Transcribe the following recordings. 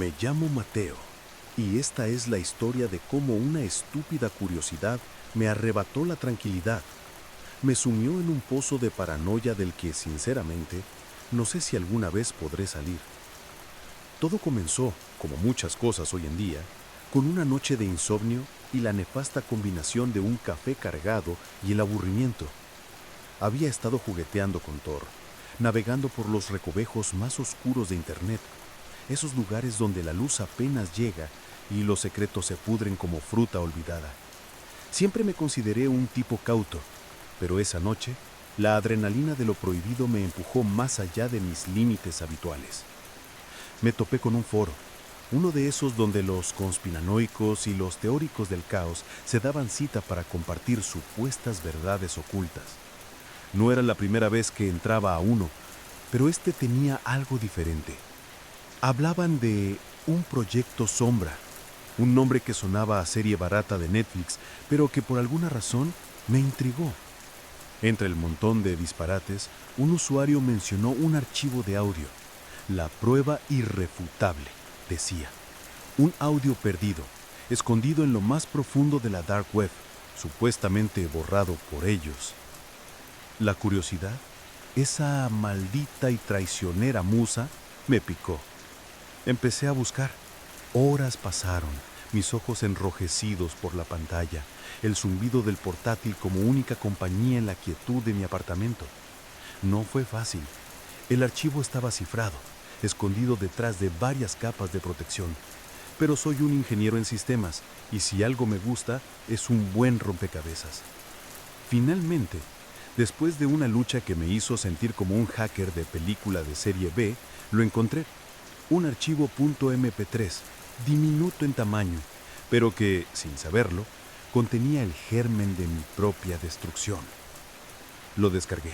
Me llamo Mateo, y esta es la historia de cómo una estúpida curiosidad me arrebató la tranquilidad. Me sumió en un pozo de paranoia del que, sinceramente, no sé si alguna vez podré salir. Todo comenzó, como muchas cosas hoy en día, con una noche de insomnio y la nefasta combinación de un café cargado y el aburrimiento. Había estado jugueteando con Tor, navegando por los recovejos más oscuros de Internet, esos lugares donde la luz apenas llega y los secretos se pudren como fruta olvidada. Siempre me consideré un tipo cauto, pero esa noche, la adrenalina de lo prohibido me empujó más allá de mis límites habituales. Me topé con un foro, uno de esos donde los conspiranoicos y los teóricos del caos se daban cita para compartir supuestas verdades ocultas. No era la primera vez que entraba a uno, pero este tenía algo diferente. Hablaban de un proyecto Sombra, un nombre que sonaba a serie barata de Netflix, pero que por alguna razón me intrigó. Entre el montón de disparates, un usuario mencionó un archivo de audio. La prueba irrefutable, decía. Un audio perdido, escondido en lo más profundo de la Dark Web, supuestamente borrado por ellos. La curiosidad, esa maldita y traicionera musa, me picó. Empecé a buscar. Horas pasaron, mis ojos enrojecidos por la pantalla, el zumbido del portátil como única compañía en la quietud de mi apartamento. No fue fácil. El archivo estaba cifrado, escondido detrás de varias capas de protección. Pero soy un ingeniero en sistemas, y si algo me gusta, es un buen rompecabezas. Finalmente, después de una lucha que me hizo sentir como un hacker de película de serie B, lo encontré. Un archivo .mp3, diminuto en tamaño, pero que, sin saberlo, contenía el germen de mi propia destrucción. Lo descargué.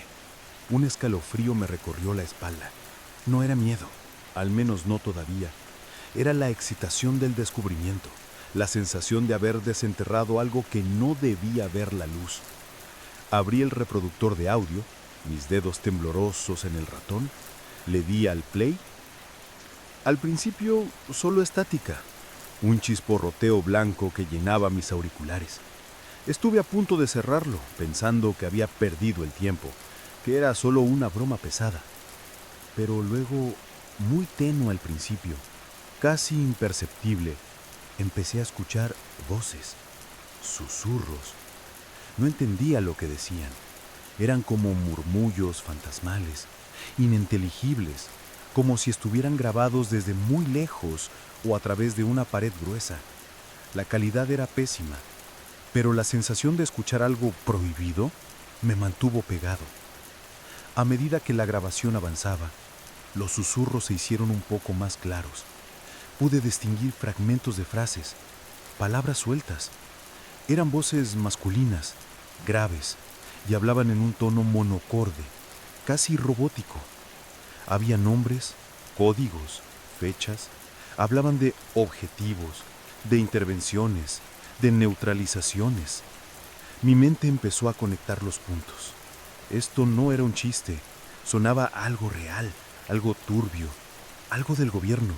Un escalofrío me recorrió la espalda. No era miedo, al menos no todavía. Era la excitación del descubrimiento, la sensación de haber desenterrado algo que no debía ver la luz. Abrí el reproductor de audio, mis dedos temblorosos en el ratón, le di al play. Al principio, solo estática, un chisporroteo blanco que llenaba mis auriculares. Estuve a punto de cerrarlo, pensando que había perdido el tiempo, que era solo una broma pesada. Pero luego, muy tenue al principio, casi imperceptible, empecé a escuchar voces, susurros. No entendía lo que decían. Eran como murmullos fantasmales, ininteligibles, como si estuvieran grabados desde muy lejos o a través de una pared gruesa. La calidad era pésima, pero la sensación de escuchar algo prohibido me mantuvo pegado. A medida que la grabación avanzaba, los susurros se hicieron un poco más claros. Pude distinguir fragmentos de frases, palabras sueltas. Eran voces masculinas, graves, y hablaban en un tono monocorde, casi robótico. Había nombres, códigos, fechas. Hablaban de objetivos, de intervenciones, de neutralizaciones. Mi mente empezó a conectar los puntos. Esto no era un chiste, sonaba algo real, algo turbio, algo del gobierno.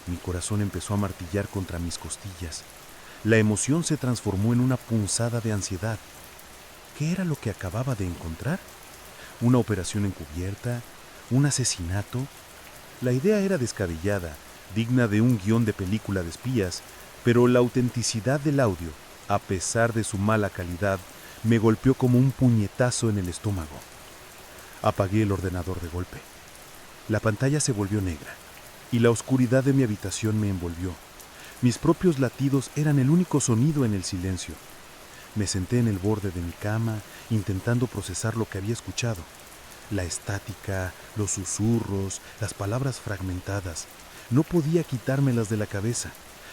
Mi corazón empezó a martillar contra mis costillas. La emoción se transformó en una punzada de ansiedad. ¿Qué era lo que acababa de encontrar? ¿Una operación encubierta? ¿Un asesinato? La idea era descabellada, digna de un guión de película de espías, pero la autenticidad del audio, a pesar de su mala calidad, me golpeó como un puñetazo en el estómago. Apagué el ordenador de golpe. La pantalla se volvió negra, y la oscuridad de mi habitación me envolvió. Mis propios latidos eran el único sonido en el silencio. Me senté en el borde de mi cama, intentando procesar lo que había escuchado. La estática, los susurros, las palabras fragmentadas. No podía quitármelas de la cabeza.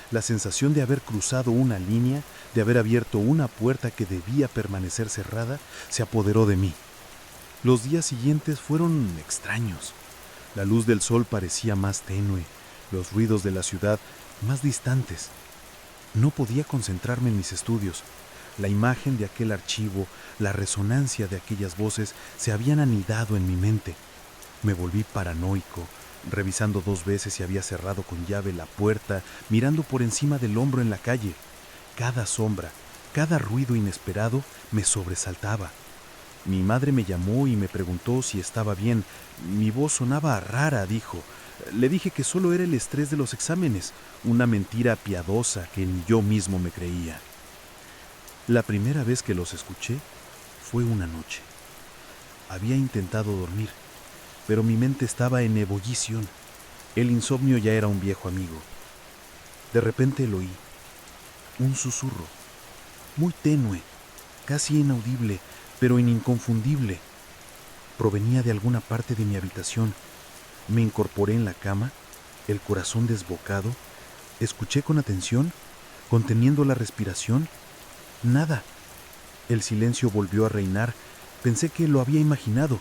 La sensación de haber cruzado una línea, de haber abierto una puerta que debía permanecer cerrada, se apoderó de mí. Los días siguientes fueron extraños. La luz del sol parecía más tenue, los ruidos de la ciudad más distantes. No podía concentrarme en mis estudios. La imagen de aquel archivo, la resonancia de aquellas voces se habían anidado en mi mente. Me volví paranoico, revisando 2 veces si había cerrado con llave la puerta, mirando por encima del hombro en la calle. Cada sombra, cada ruido inesperado me sobresaltaba. Mi madre me llamó y me preguntó si estaba bien. Mi voz sonaba rara, dijo. Le dije que solo era el estrés de los exámenes, una mentira piadosa que ni yo mismo me creía. La primera vez que los escuché fue una noche. Había intentado dormir, pero mi mente estaba en ebullición. El insomnio ya era un viejo amigo. De repente lo oí, un susurro, muy tenue, casi inaudible, pero inconfundible. Provenía de alguna parte de mi habitación. Me incorporé en la cama, el corazón desbocado. Escuché con atención, conteniendo la respiración. Nada. El silencio volvió a reinar. Pensé que lo había imaginado,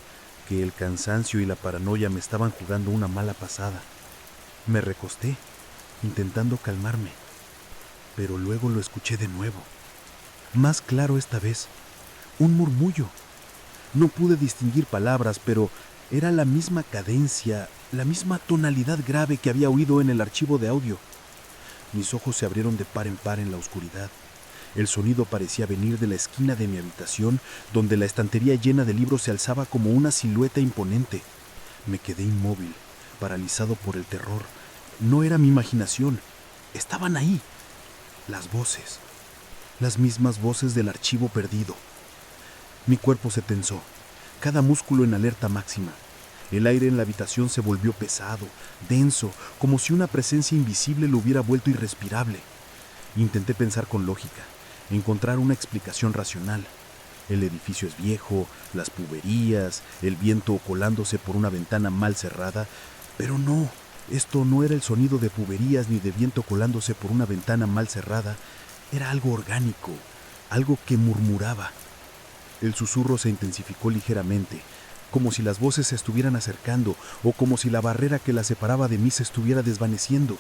que el cansancio y la paranoia me estaban jugando una mala pasada. Me recosté, intentando calmarme, pero luego lo escuché de nuevo. Más claro esta vez, un murmullo. No pude distinguir palabras, pero era la misma cadencia, la misma tonalidad grave que había oído en el archivo de audio. Mis ojos se abrieron de par en par en la oscuridad. El sonido parecía venir de la esquina de mi habitación, donde la estantería llena de libros se alzaba como una silueta imponente. Me quedé inmóvil, paralizado por el terror. No era mi imaginación, estaban ahí. Las voces, las mismas voces del archivo perdido. Mi cuerpo se tensó, cada músculo en alerta máxima. El aire en la habitación se volvió pesado, denso, como si una presencia invisible lo hubiera vuelto irrespirable. Intenté pensar con lógica, encontrar una explicación racional. El edificio es viejo, las tuberías, el viento colándose por una ventana mal cerrada, pero no, esto no era el sonido de tuberías ni de viento colándose por una ventana mal cerrada, era algo orgánico, algo que murmuraba. El susurro se intensificó ligeramente, como si las voces se estuvieran acercando o como si la barrera que las separaba de mí se estuviera desvaneciendo.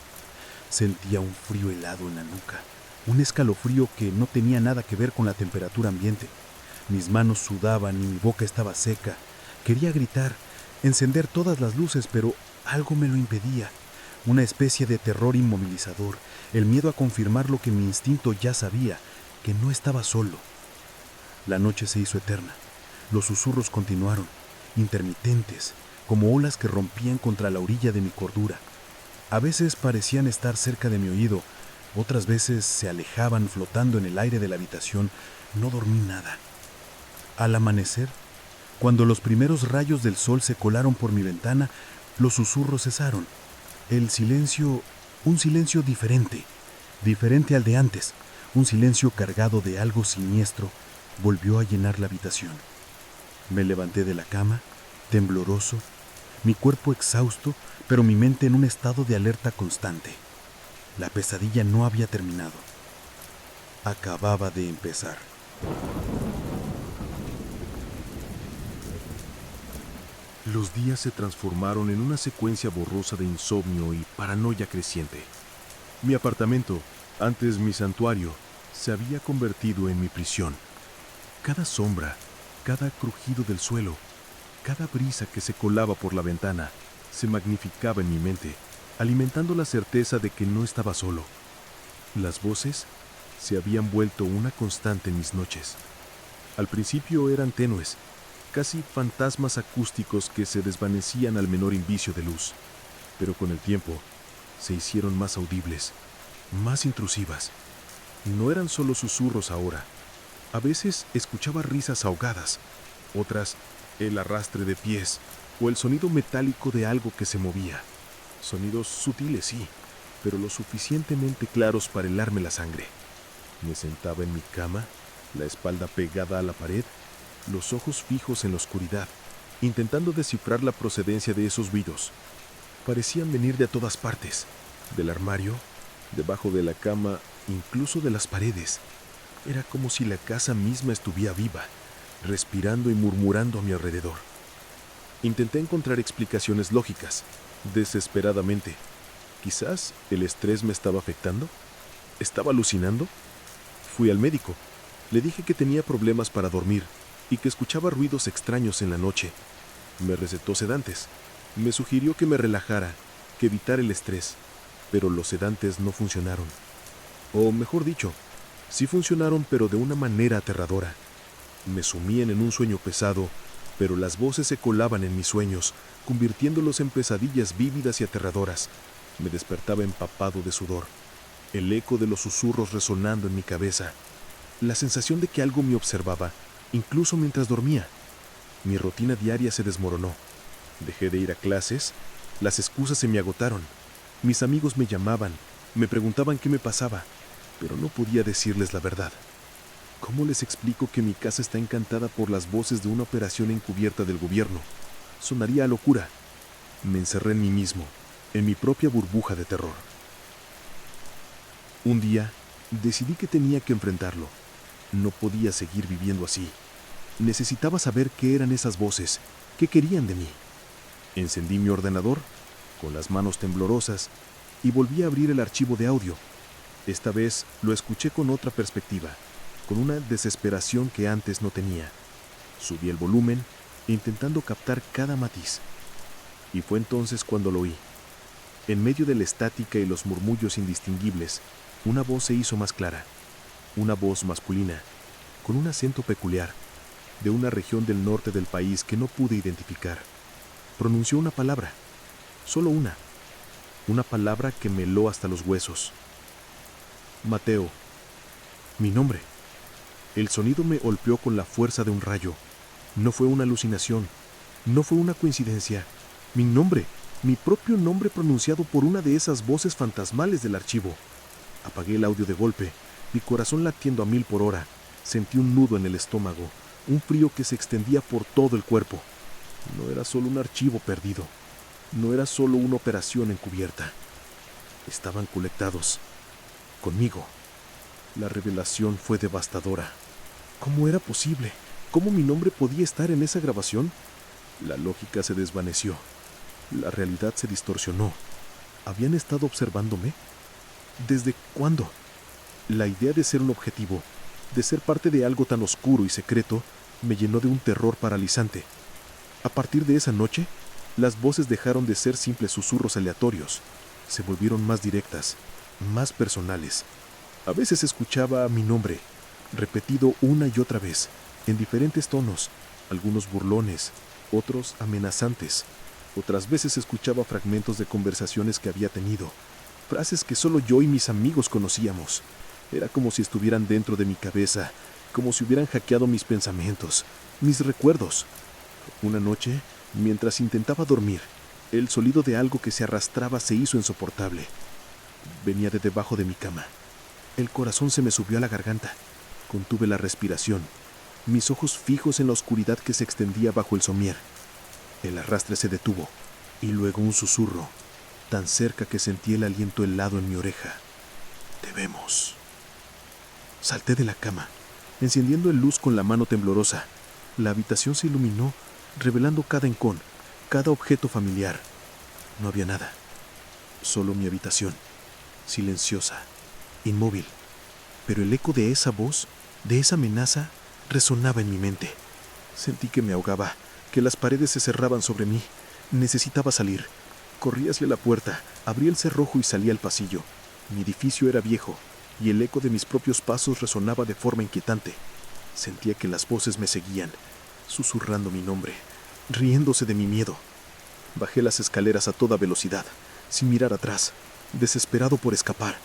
Sentía un frío helado en la nuca, un escalofrío que no tenía nada que ver con la temperatura ambiente. Mis manos sudaban y mi boca estaba seca. Quería gritar, encender todas las luces, pero algo me lo impedía. Una especie de terror inmovilizador, el miedo a confirmar lo que mi instinto ya sabía, que no estaba solo. La noche se hizo eterna. Los susurros continuaron, intermitentes, como olas que rompían contra la orilla de mi cordura. A veces parecían estar cerca de mi oído, otras veces se alejaban flotando en el aire de la habitación. No dormí nada. Al amanecer, cuando los primeros rayos del sol se colaron por mi ventana, los susurros cesaron. El silencio, un silencio diferente, diferente al de antes, un silencio cargado de algo siniestro, volvió a llenar la habitación. Me levanté de la cama, tembloroso, mi cuerpo exhausto, pero mi mente en un estado de alerta constante. La pesadilla no había terminado. Acababa de empezar. Los días se transformaron en una secuencia borrosa de insomnio y paranoia creciente. Mi apartamento, antes mi santuario, se había convertido en mi prisión. Cada sombra, cada crujido del suelo, cada brisa que se colaba por la ventana, se magnificaba en mi mente, alimentando la certeza de que no estaba solo. Las voces se habían vuelto una constante en mis noches. Al principio eran tenues, casi fantasmas acústicos que se desvanecían al menor indicio de luz, pero con el tiempo se hicieron más audibles, más intrusivas. No eran solo susurros ahora. A veces escuchaba risas ahogadas, otras el arrastre de pies o el sonido metálico de algo que se movía. Sonidos sutiles, sí, pero lo suficientemente claros para helarme la sangre. Me sentaba en mi cama, la espalda pegada a la pared, los ojos fijos en la oscuridad, intentando descifrar la procedencia de esos ruidos. Parecían venir de todas partes, del armario, debajo de la cama, incluso de las paredes. Era como si la casa misma estuviera viva, respirando y murmurando a mi alrededor. Intenté encontrar explicaciones lógicas, desesperadamente. Quizás el estrés me estaba afectando. ¿Estaba alucinando? Fui al médico. Le dije que tenía problemas para dormir y que escuchaba ruidos extraños en la noche. Me recetó sedantes. Me sugirió que me relajara, que evitara el estrés, pero los sedantes no funcionaron. O mejor dicho, sí funcionaron, pero de una manera aterradora. Me sumían en un sueño pesado, pero las voces se colaban en mis sueños, convirtiéndolos en pesadillas vívidas y aterradoras. Me despertaba empapado de sudor, el eco de los susurros resonando en mi cabeza, la sensación de que algo me observaba, incluso mientras dormía. Mi rutina diaria se desmoronó. Dejé de ir a clases, las excusas se me agotaron. Mis amigos me llamaban, me preguntaban qué me pasaba, pero no podía decirles la verdad. ¿Cómo les explico que mi casa está encantada por las voces de una operación encubierta del gobierno? Sonaría a locura. Me encerré en mí mismo, en mi propia burbuja de terror. Un día, decidí que tenía que enfrentarlo. No podía seguir viviendo así. Necesitaba saber qué eran esas voces, qué querían de mí. Encendí mi ordenador, con las manos temblorosas, y volví a abrir el archivo de audio. Esta vez lo escuché con otra perspectiva, con una desesperación que antes no tenía. Subí el volumen, intentando captar cada matiz. Y fue entonces cuando lo oí. En medio de la estática y los murmullos indistinguibles, una voz se hizo más clara. Una voz masculina, con un acento peculiar, de una región del norte del país que no pude identificar. Pronunció una palabra, solo una palabra que me heló hasta los huesos. Mateo, mi nombre. El sonido me golpeó con la fuerza de un rayo. No fue una alucinación, no fue una coincidencia. Mi nombre, mi propio nombre pronunciado por una de esas voces fantasmales del archivo. Apagué el audio de golpe, mi corazón latiendo a 1000 por hora. Sentí un nudo en el estómago, un frío que se extendía por todo el cuerpo. No era solo un archivo perdido, no era solo una operación encubierta. Estaban conectados conmigo. La revelación fue devastadora. ¿Cómo era posible? ¿Cómo mi nombre podía estar en esa grabación? La lógica se desvaneció. La realidad se distorsionó. ¿Habían estado observándome? ¿Desde cuándo? La idea de ser un objetivo, de ser parte de algo tan oscuro y secreto, me llenó de un terror paralizante. A partir de esa noche, las voces dejaron de ser simples susurros aleatorios. Se volvieron más directas, más personales. A veces escuchaba mi nombre, repetido una y otra vez, en diferentes tonos, algunos burlones, otros amenazantes. Otras veces escuchaba fragmentos de conversaciones que había tenido, frases que solo yo y mis amigos conocíamos. Era como si estuvieran dentro de mi cabeza, como si hubieran hackeado mis pensamientos, mis recuerdos. Una noche, mientras intentaba dormir, el sonido de algo que se arrastraba se hizo insoportable. Venía de debajo de mi cama. El corazón se me subió a la garganta. Contuve la respiración, mis ojos fijos en la oscuridad que se extendía bajo el somier. El arrastre se detuvo, y luego un susurro, tan cerca que sentí el aliento helado en mi oreja. «Te vemos». Salté de la cama, encendiendo el luz con la mano temblorosa. La habitación se iluminó, revelando cada rincón, cada objeto familiar. No había nada, solo mi habitación, silenciosa, inmóvil. Pero el eco de esa voz, de esa amenaza, resonaba en mi mente. Sentí que me ahogaba, que las paredes se cerraban sobre mí. Necesitaba salir. Corrí hacia la puerta, abrí el cerrojo y salí al pasillo. Mi edificio era viejo, y el eco de mis propios pasos resonaba de forma inquietante. Sentía que las voces me seguían, susurrando mi nombre, riéndose de mi miedo. Bajé las escaleras a toda velocidad, sin mirar atrás, desesperado por escapar.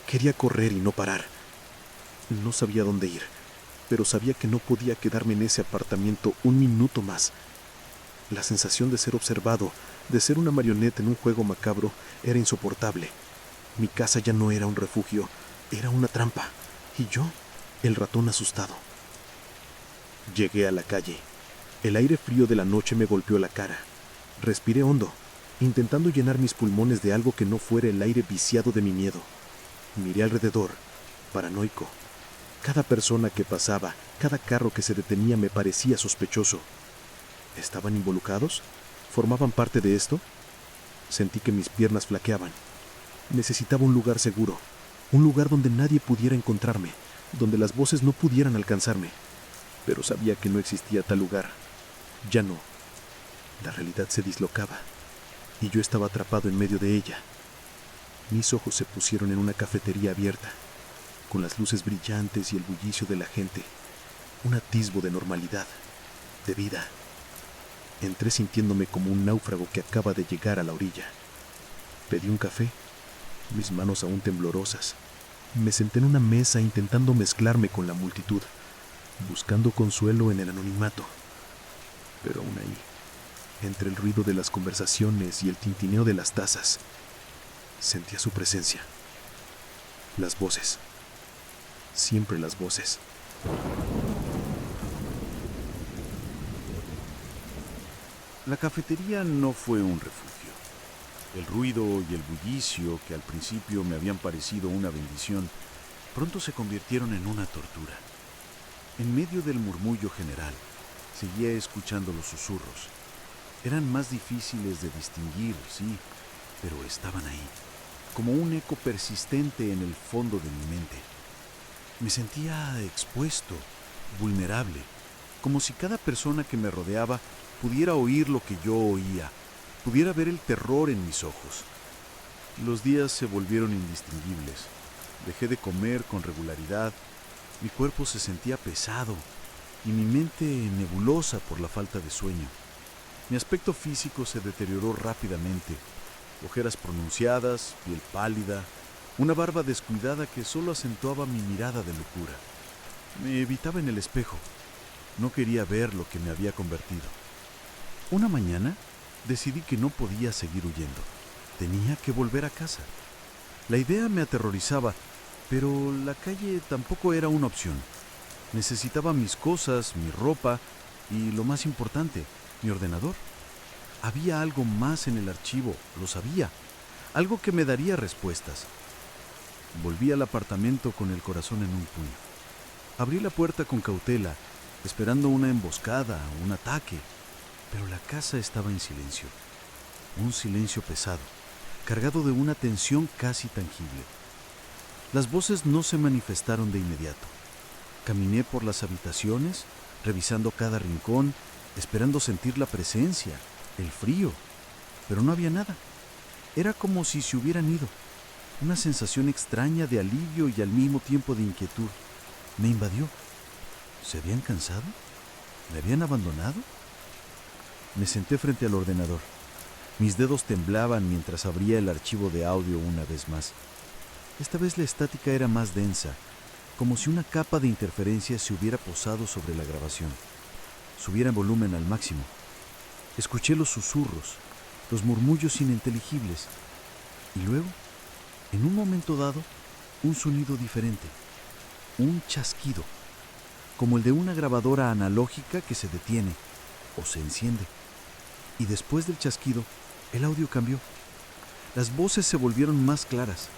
Quería correr y no parar. No sabía dónde ir, pero sabía que no podía quedarme en ese apartamento un minuto más. La sensación de ser observado, de ser una marioneta en un juego macabro, era insoportable. Mi casa ya no era un refugio, era una trampa, y yo, el ratón asustado. Llegué a la calle. El aire frío de la noche me golpeó la cara. Respiré hondo, intentando llenar mis pulmones de algo que no fuera el aire viciado de mi miedo. Miré alrededor, paranoico. Cada persona que pasaba, cada carro que se detenía me parecía sospechoso. ¿Estaban involucrados? ¿Formaban parte de esto? Sentí que mis piernas flaqueaban. Necesitaba un lugar seguro, un lugar donde nadie pudiera encontrarme, donde las voces no pudieran alcanzarme. Pero sabía que no existía tal lugar. Ya no. La realidad se dislocaba. y yo estaba atrapado en medio de ella. Mis ojos se pusieron en una cafetería abierta, con las luces brillantes y el bullicio de la gente, un atisbo de normalidad, de vida. Entré sintiéndome como un náufrago que acaba de llegar a la orilla. Pedí un café, mis manos aún temblorosas. Me senté en una mesa intentando mezclarme con la multitud, buscando consuelo en el anonimato. Pero aún ahí, entre el ruido de las conversaciones y el tintineo de las tazas, sentía su presencia. Las voces. Siempre las voces. La cafetería no fue un refugio. El ruido y el bullicio, que al principio me habían parecido una bendición, pronto se convirtieron en una tortura. En medio del murmullo general, seguía escuchando los susurros. Eran más difíciles de distinguir, sí, pero estaban ahí, como un eco persistente en el fondo de mi mente. Me sentía expuesto, vulnerable, como si cada persona que me rodeaba pudiera oír lo que yo oía, pudiera ver el terror en mis ojos. Los días se volvieron indistinguibles. Dejé de comer con regularidad, mi cuerpo se sentía pesado y mi mente nebulosa por la falta de sueño. Mi aspecto físico se deterioró rápidamente. Ojeras pronunciadas, piel pálida, una barba descuidada que solo acentuaba mi mirada de locura. Me evitaba en el espejo. No quería ver lo que me había convertido. Una mañana decidí que no podía seguir huyendo. Tenía que volver a casa. La idea me aterrorizaba, pero la calle tampoco era una opción. Necesitaba mis cosas, mi ropa y, lo más importante, mi ordenador. Había algo más en el archivo, lo sabía, algo que me daría respuestas. Volví al apartamento con el corazón en un puño. Abrí la puerta con cautela, esperando una emboscada, un ataque, pero la casa estaba en silencio. Un silencio pesado, cargado de una tensión casi tangible. Las voces no se manifestaron de inmediato. Caminé por las habitaciones, revisando cada rincón, esperando sentir la presencia, el frío, pero no había nada. Era como si se hubieran ido. Una sensación extraña de alivio y al mismo tiempo de inquietud me invadió. ¿Se habían cansado? ¿Me habían abandonado? Me senté frente al ordenador. Mis dedos temblaban mientras abría el archivo de audio una vez más. Esta vez la estática era más densa, como si una capa de interferencia se hubiera posado sobre la grabación. Subiera el volumen al máximo. Escuché los susurros, los murmullos ininteligibles, y luego, en un momento dado, un sonido diferente, un chasquido, como el de una grabadora analógica que se detiene o se enciende. Y después del chasquido, el audio cambió. Las voces se volvieron más claras.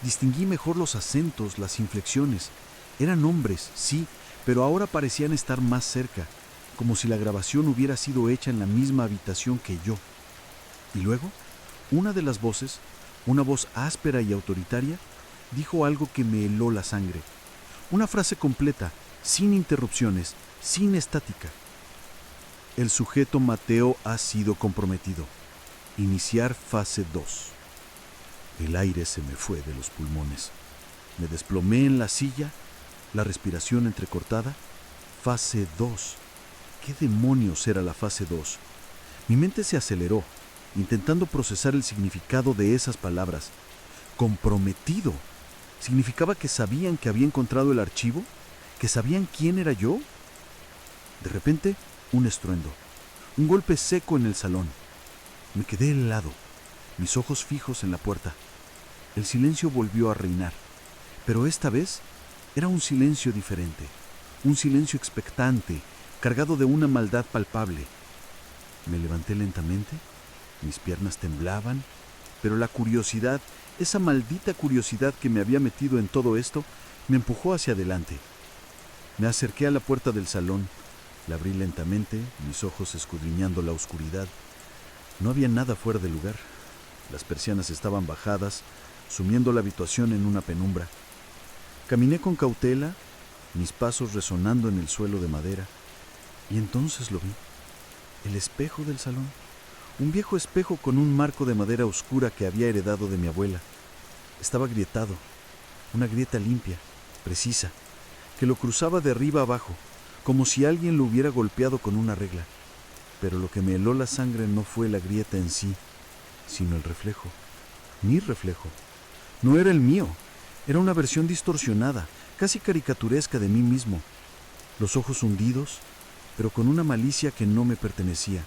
Distinguí mejor los acentos, las inflexiones. Eran hombres, sí, pero ahora parecían estar más cerca, como si la grabación hubiera sido hecha en la misma habitación que yo. Y luego, una de las voces, una voz áspera y autoritaria, dijo algo que me heló la sangre. Una frase completa, sin interrupciones, sin estática. El sujeto Mateo ha sido comprometido. Iniciar fase 2. El aire se me fue de los pulmones. Me desplomé en la silla, la respiración entrecortada. Fase 2. ¿Qué demonios era la fase 2? Mi mente se aceleró, intentando procesar el significado de esas palabras. Comprometido. ¿Significaba que sabían que había encontrado el archivo? ¿Que sabían quién era yo? De repente, un estruendo. Un golpe seco en el salón. Me quedé helado, mis ojos fijos en la puerta. El silencio volvió a reinar, pero esta vez era un silencio diferente, un silencio expectante, cargado de una maldad palpable. Me levanté lentamente, mis piernas temblaban, pero la curiosidad, esa maldita curiosidad que me había metido en todo esto, me empujó hacia adelante. Me acerqué a la puerta del salón, la abrí lentamente, mis ojos escudriñando la oscuridad. No había nada fuera de lugar. Las persianas estaban bajadas, sumiendo la habitación en una penumbra. Caminé con cautela, mis pasos resonando en el suelo de madera, y entonces lo vi. El espejo del salón, Un viejo espejo con un marco de madera oscura que había heredado de mi abuela. Estaba agrietado, una grieta limpia, precisa, que lo cruzaba de arriba abajo, como si alguien lo hubiera golpeado con una regla. Pero lo que me heló la sangre no fue la grieta en sí, sino el reflejo, mi reflejo. No era el mío, era una versión distorsionada, casi caricaturesca de mí mismo. Los ojos hundidos, pero con una malicia que no me pertenecía.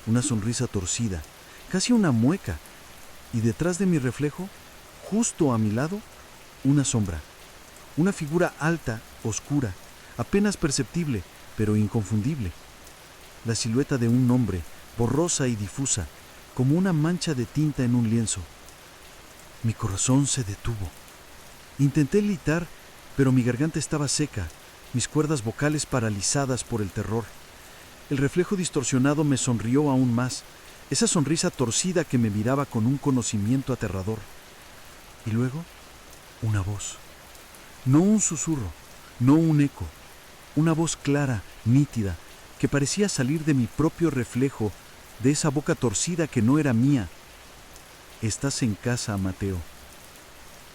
Una sonrisa torcida, casi una mueca, y detrás de mi reflejo, justo a mi lado, una sombra. Una figura alta, oscura, apenas perceptible, pero inconfundible. La silueta de un hombre, borrosa y difusa, como una mancha de tinta en un lienzo. Mi corazón se detuvo. Intenté gritar, pero mi garganta estaba seca, mis cuerdas vocales paralizadas por el terror. El reflejo distorsionado me sonrió aún más, esa sonrisa torcida que me miraba con un conocimiento aterrador. Y luego, una voz. No un susurro, no un eco, una voz clara, nítida, que parecía salir de mi propio reflejo, de esa boca torcida que no era mía. Estás en casa, Mateo.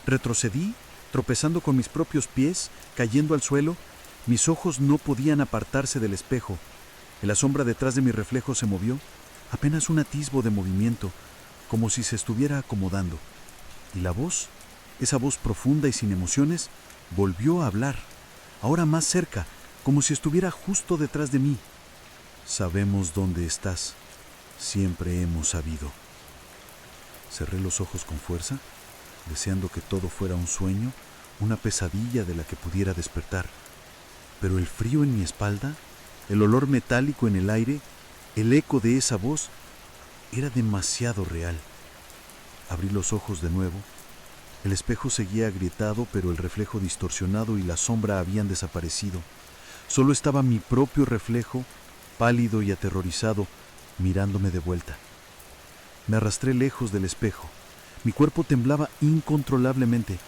Retrocedí, tropezando con mis propios pies, cayendo al suelo. Mis ojos no podían apartarse del espejo. La sombra detrás de mi reflejo se movió, apenas un atisbo de movimiento, como si se estuviera acomodando. Y la voz, esa voz profunda y sin emociones, volvió a hablar, ahora más cerca, como si estuviera justo detrás de mí. Sabemos dónde estás, siempre hemos sabido. Cerré los ojos con fuerza, deseando que todo fuera un sueño, una pesadilla de la que pudiera despertar. Pero el frío en mi espalda, el olor metálico en el aire, el eco de esa voz, era demasiado real. Abrí los ojos de nuevo. El espejo seguía agrietado, pero el reflejo distorsionado y la sombra habían desaparecido. Solo estaba mi propio reflejo, pálido y aterrorizado, mirándome de vuelta. Me arrastré lejos del espejo. Mi cuerpo temblaba incontrolablemente.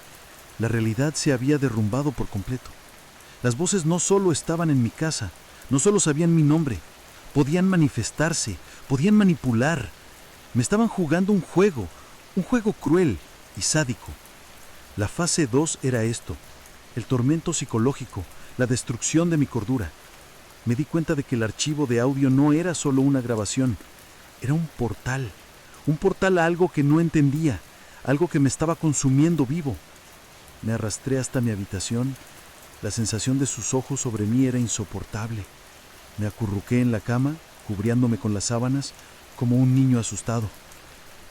La realidad se había derrumbado por completo. Las voces no solo estaban en mi casa, no solo sabían mi nombre, podían manifestarse, podían manipular. Me estaban jugando un juego cruel y sádico. La fase 2 era esto, el tormento psicológico, la destrucción de mi cordura. Me di cuenta de que el archivo de audio no era solo una grabación, era un portal a algo que no entendía, algo que me estaba consumiendo vivo. Me arrastré hasta mi habitación. La sensación de sus ojos sobre mí era insoportable. Me acurruqué en la cama, cubriéndome con las sábanas, como un niño asustado.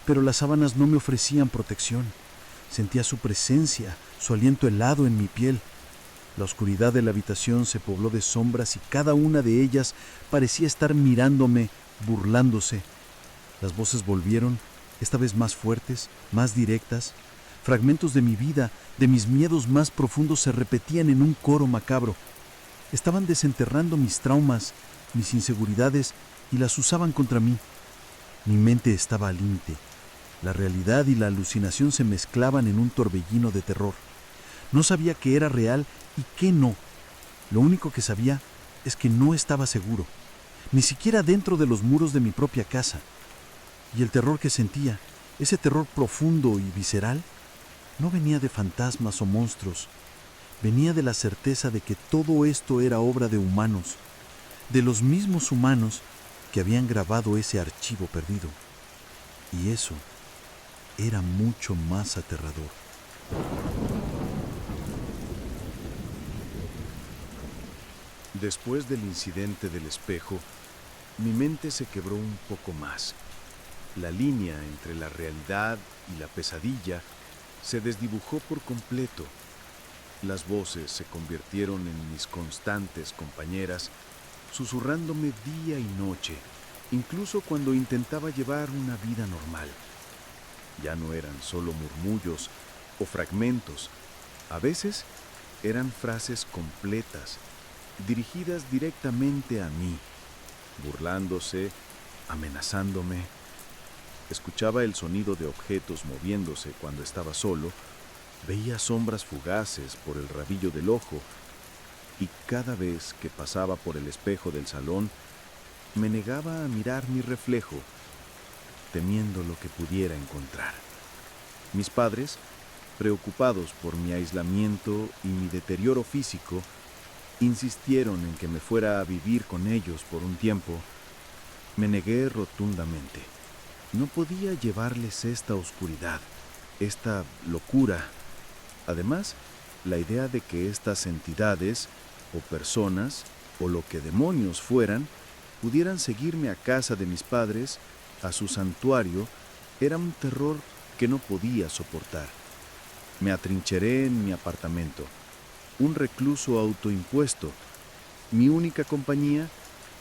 Pero las sábanas no me ofrecían protección. Sentía su presencia, su aliento helado en mi piel. La oscuridad de la habitación se pobló de sombras y cada una de ellas parecía estar mirándome, burlándose. Las voces volvieron, esta vez más fuertes, más directas. Fragmentos de mi vida, de mis miedos más profundos se repetían en un coro macabro. Estaban desenterrando mis traumas, mis inseguridades y las usaban contra mí. Mi mente estaba al límite. La realidad y la alucinación se mezclaban en un torbellino de terror. No sabía qué era real y qué no. Lo único que sabía es que no estaba seguro, ni siquiera dentro de los muros de mi propia casa. Y el terror que sentía, ese terror profundo y visceral, no venía de fantasmas o monstruos. Venía de la certeza de que todo esto era obra de humanos, de los mismos humanos que habían grabado ese archivo perdido. Y eso era mucho más aterrador. Después del incidente del espejo, mi mente se quebró un poco más. La línea entre la realidad y la pesadilla se desdibujó por completo. Las voces se convirtieron en mis constantes compañeras, susurrándome día y noche, incluso cuando intentaba llevar una vida normal. Ya no eran solo murmullos o fragmentos, a veces eran frases completas, dirigidas directamente a mí, burlándose, amenazándome. Escuchaba el sonido de objetos moviéndose cuando estaba solo, veía sombras fugaces por el rabillo del ojo, y cada vez que pasaba por el espejo del salón, me negaba a mirar mi reflejo, temiendo lo que pudiera encontrar. Mis padres, preocupados por mi aislamiento y mi deterioro físico, insistieron en que me fuera a vivir con ellos por un tiempo. Me negué rotundamente. No podía llevarles esta oscuridad, esta locura. Además, la idea de que estas entidades, o personas, o lo que demonios fueran, pudieran seguirme a casa de mis padres, a su santuario, era un terror que no podía soportar. Me atrincheré en mi apartamento, un recluso autoimpuesto. Mi única compañía,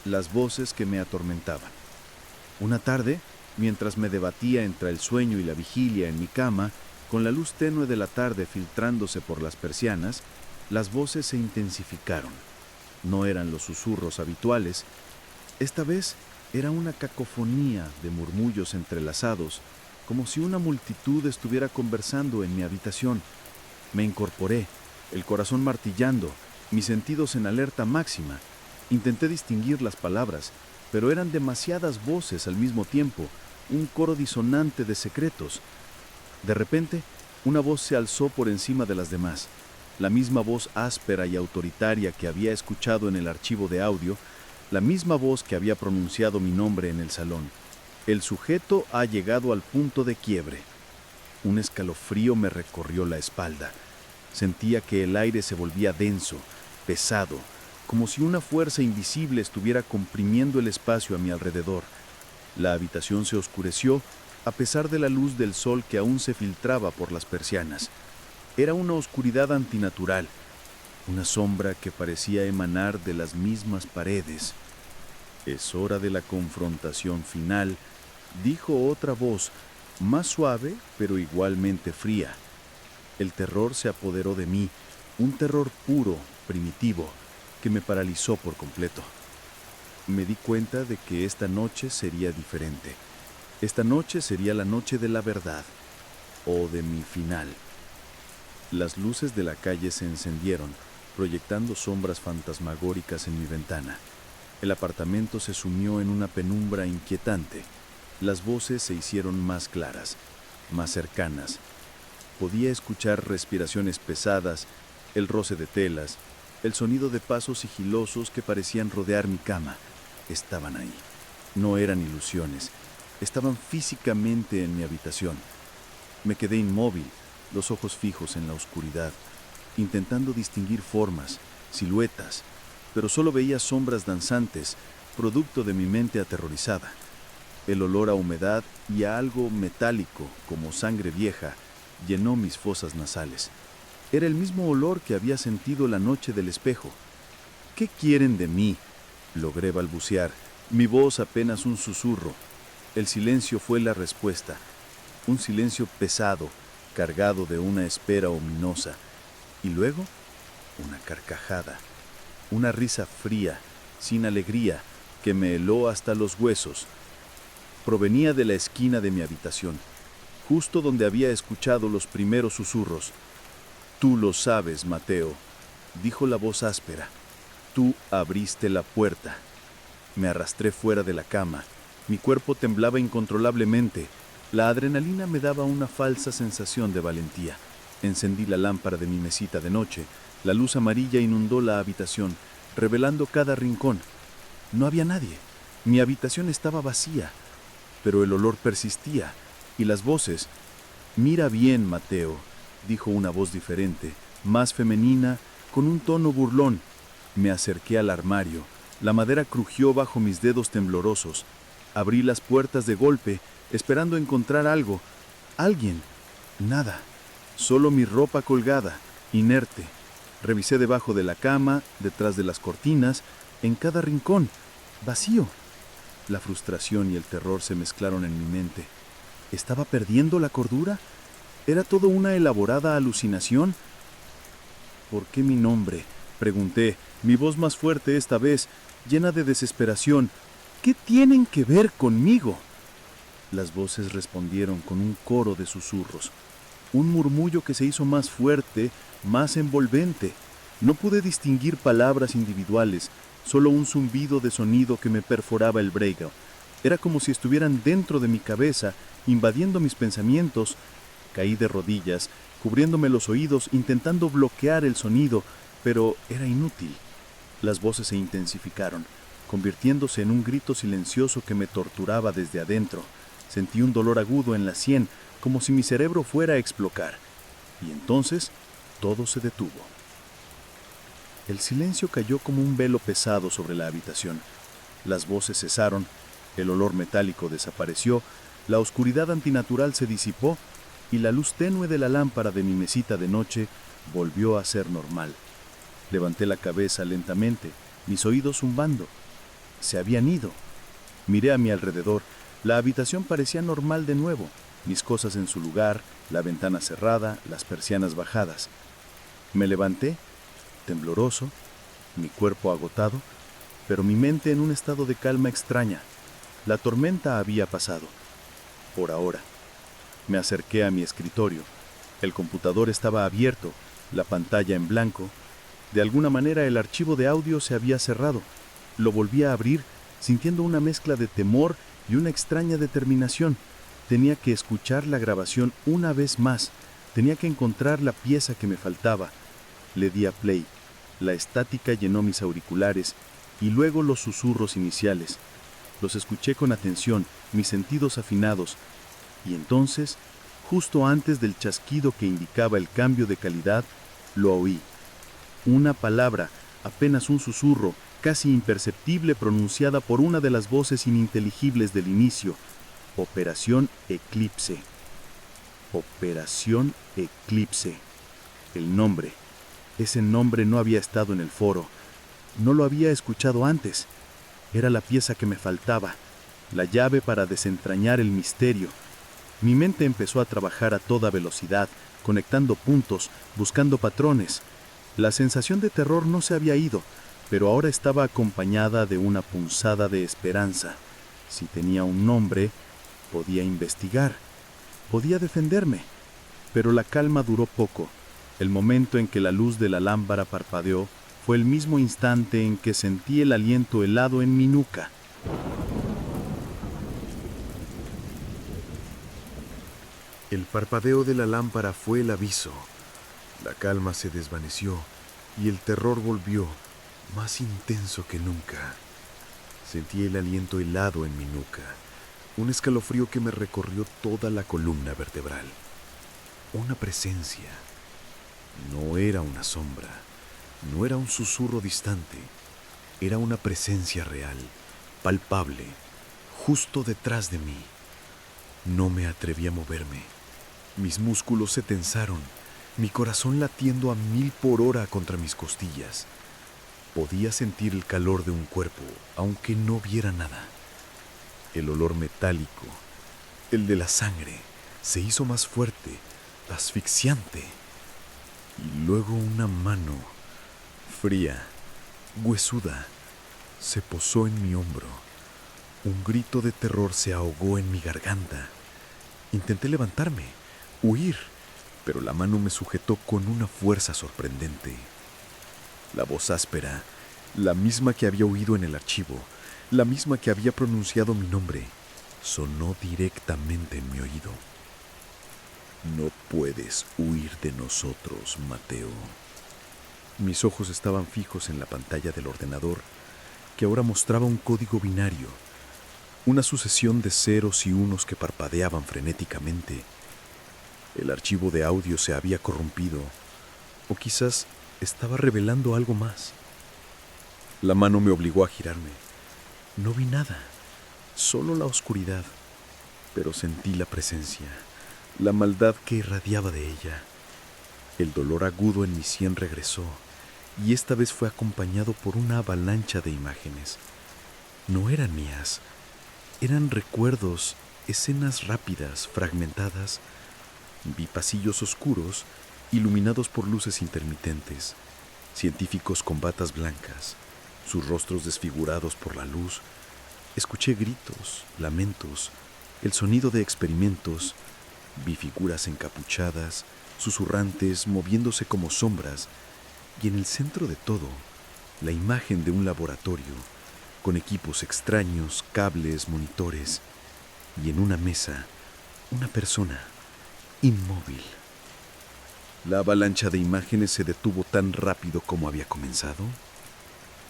las voces que me atormentaban. Una tarde, mientras me debatía entre el sueño y la vigilia en mi cama, con la luz tenue de la tarde filtrándose por las persianas, las voces se intensificaron. No eran los susurros habituales. Esta vez era una cacofonía de murmullos entrelazados, como si una multitud estuviera conversando en mi habitación. Me incorporé, el corazón martillando, mis sentidos en alerta máxima. Intenté distinguir las palabras, pero eran demasiadas voces al mismo tiempo, un coro disonante de secretos. De repente, una voz se alzó por encima de las demás, la misma voz áspera y autoritaria que había escuchado en el archivo de audio, la misma voz que había pronunciado mi nombre en el salón. El sujeto ha llegado al punto de quiebre. Un escalofrío me recorrió la espalda. Sentía que el aire se volvía denso, pesado, como si una fuerza invisible estuviera comprimiendo el espacio a mi alrededor. La habitación se oscureció a pesar de la luz del sol que aún se filtraba por las persianas. Era una oscuridad antinatural, una sombra que parecía emanar de las mismas paredes. «Es hora de la confrontación final», dijo otra voz, más suave pero igualmente fría. El terror se apoderó de mí, un terror puro, primitivo, que me paralizó por completo. Me di cuenta de que esta noche sería diferente. Esta noche sería la noche de la verdad, o de mi final. Las luces de la calle se encendieron, proyectando sombras fantasmagóricas en mi ventana. El apartamento se sumió en una penumbra inquietante. Las voces se hicieron más claras, más cercanas. Podía escuchar respiraciones pesadas, el roce de telas, el sonido de pasos sigilosos que parecían rodear mi cama. Estaban ahí. No eran ilusiones. Estaban físicamente en mi habitación. Me quedé inmóvil, los ojos fijos en la oscuridad, intentando distinguir formas, siluetas, pero solo veía sombras danzantes, producto de mi mente aterrorizada. El olor a humedad y a algo metálico, como sangre vieja, llenó mis fosas nasales. Era el mismo olor que había sentido la noche del espejo. «¿Qué quieren de mí?», logré balbucear, mi voz apenas un susurro. El silencio fue la respuesta, un silencio pesado, cargado de una espera ominosa. Y luego, una carcajada, una risa fría, sin alegría, que me heló hasta los huesos. Provenía de la esquina de mi habitación, justo donde había escuchado los primeros susurros. «Tú lo sabes, Mateo», dijo la voz áspera. «Tú abriste la puerta». Me arrastré fuera de la cama. Mi cuerpo temblaba incontrolablemente. La adrenalina me daba una falsa sensación de valentía. Encendí la lámpara de mi mesita de noche. La luz amarilla inundó la habitación, revelando cada rincón. No había nadie. Mi habitación estaba vacía, pero el olor persistía, y las voces. «Mira bien, Mateo», dijo una voz diferente, más femenina, con un tono burlón. Me acerqué al armario. La madera crujió bajo mis dedos temblorosos. Abrí las puertas de golpe, esperando encontrar algo. Alguien. Nada. Solo mi ropa colgada, inerte. Revisé debajo de la cama, detrás de las cortinas, en cada rincón. Vacío. La frustración y el terror se mezclaron en mi mente. ¿Estaba perdiendo la cordura? ¿Era todo una elaborada alucinación? «¿Por qué mi nombre?», pregunté, mi voz más fuerte esta vez, llena de desesperación. «¿Qué tienen que ver conmigo?». Las voces respondieron con un coro de susurros, un murmullo que se hizo más fuerte, más envolvente. No pude distinguir palabras individuales, solo un zumbido de sonido que me perforaba el brégo. Era como si estuvieran dentro de mi cabeza, invadiendo mis pensamientos. Caí de rodillas, cubriéndome los oídos, intentando bloquear el sonido, pero era inútil. Las voces se intensificaron, convirtiéndose en un grito silencioso que me torturaba desde adentro. Sentí un dolor agudo en la sien, como si mi cerebro fuera a explotar. Y entonces, todo se detuvo. El silencio cayó como un velo pesado sobre la habitación. Las voces cesaron, el olor metálico desapareció, la oscuridad antinatural se disipó y la luz tenue de la lámpara de mi mesita de noche volvió a ser normal. Levanté la cabeza lentamente, mis oídos zumbando. Se habían ido. Miré a mi alrededor. La habitación parecía normal de nuevo, mis cosas en su lugar, la ventana cerrada, las persianas bajadas. Me levanté, tembloroso, mi cuerpo agotado, pero mi mente en un estado de calma extraña. La tormenta había pasado, por ahora. Me acerqué a mi escritorio. El computador estaba abierto, la pantalla en blanco. De alguna manera el archivo de audio se había cerrado. Lo volví a abrir, sintiendo una mezcla de temor y una extraña determinación. Tenía que escuchar la grabación una vez más. Tenía que encontrar la pieza que me faltaba. Le di a play. La estática llenó mis auriculares y luego los susurros iniciales. Los escuché con atención, mis sentidos afinados. Y entonces, justo antes del chasquido que indicaba el cambio de calidad, lo oí. Una palabra, apenas un susurro, casi imperceptible, pronunciada por una de las voces ininteligibles del inicio. Operación Eclipse. Operación Eclipse. El nombre. Ese nombre no había estado en el foro. No lo había escuchado antes. Era la pieza que me faltaba, la llave para desentrañar el misterio. Mi mente empezó a trabajar a toda velocidad, conectando puntos, buscando patrones. La sensación de terror no se había ido, pero ahora estaba acompañada de una punzada de esperanza. Si tenía un nombre, podía investigar, podía defenderme. Pero la calma duró poco. El momento en que la luz de la lámpara parpadeó fue el mismo instante en que sentí el aliento helado en mi nuca. El parpadeo de la lámpara fue el aviso. La calma se desvaneció y el terror volvió, más intenso que nunca. Sentí el aliento helado en mi nuca, un escalofrío que me recorrió toda la columna vertebral. Una presencia. No era una sombra, no era un susurro distante, era una presencia real, palpable, justo detrás de mí. No me atreví a moverme. Mis músculos se tensaron, mi corazón latiendo a 1000 por hora contra mis costillas. Podía sentir el calor de un cuerpo, aunque no viera nada. El olor metálico, el de la sangre, se hizo más fuerte, asfixiante. Y luego una mano, fría, huesuda, se posó en mi hombro. Un grito de terror se ahogó en mi garganta. Intenté levantarme, huir, pero la mano me sujetó con una fuerza sorprendente. La voz áspera, la misma que había oído en el archivo, la misma que había pronunciado mi nombre, sonó directamente en mi oído. No puedes huir de nosotros, Mateo. Mis ojos estaban fijos en la pantalla del ordenador, que ahora mostraba un código binario, una sucesión de ceros y unos que parpadeaban frenéticamente. El archivo de audio se había corrompido, o quizás estaba revelando algo más. La mano me obligó a girarme. No vi nada, solo la oscuridad, pero sentí la presencia, la maldad que irradiaba de ella. El dolor agudo en mi sien regresó, y esta vez fue acompañado por una avalancha de imágenes. No eran mías, eran recuerdos, escenas rápidas, fragmentadas. Vi pasillos oscuros, iluminados por luces intermitentes, científicos con batas blancas, sus rostros desfigurados por la luz. Escuché gritos, lamentos, el sonido de experimentos. Vi figuras encapuchadas, susurrantes, moviéndose como sombras, y en el centro de todo, la imagen de un laboratorio, con equipos extraños, cables, monitores, y en una mesa, una persona inmóvil. La avalancha de imágenes se detuvo tan rápido como había comenzado.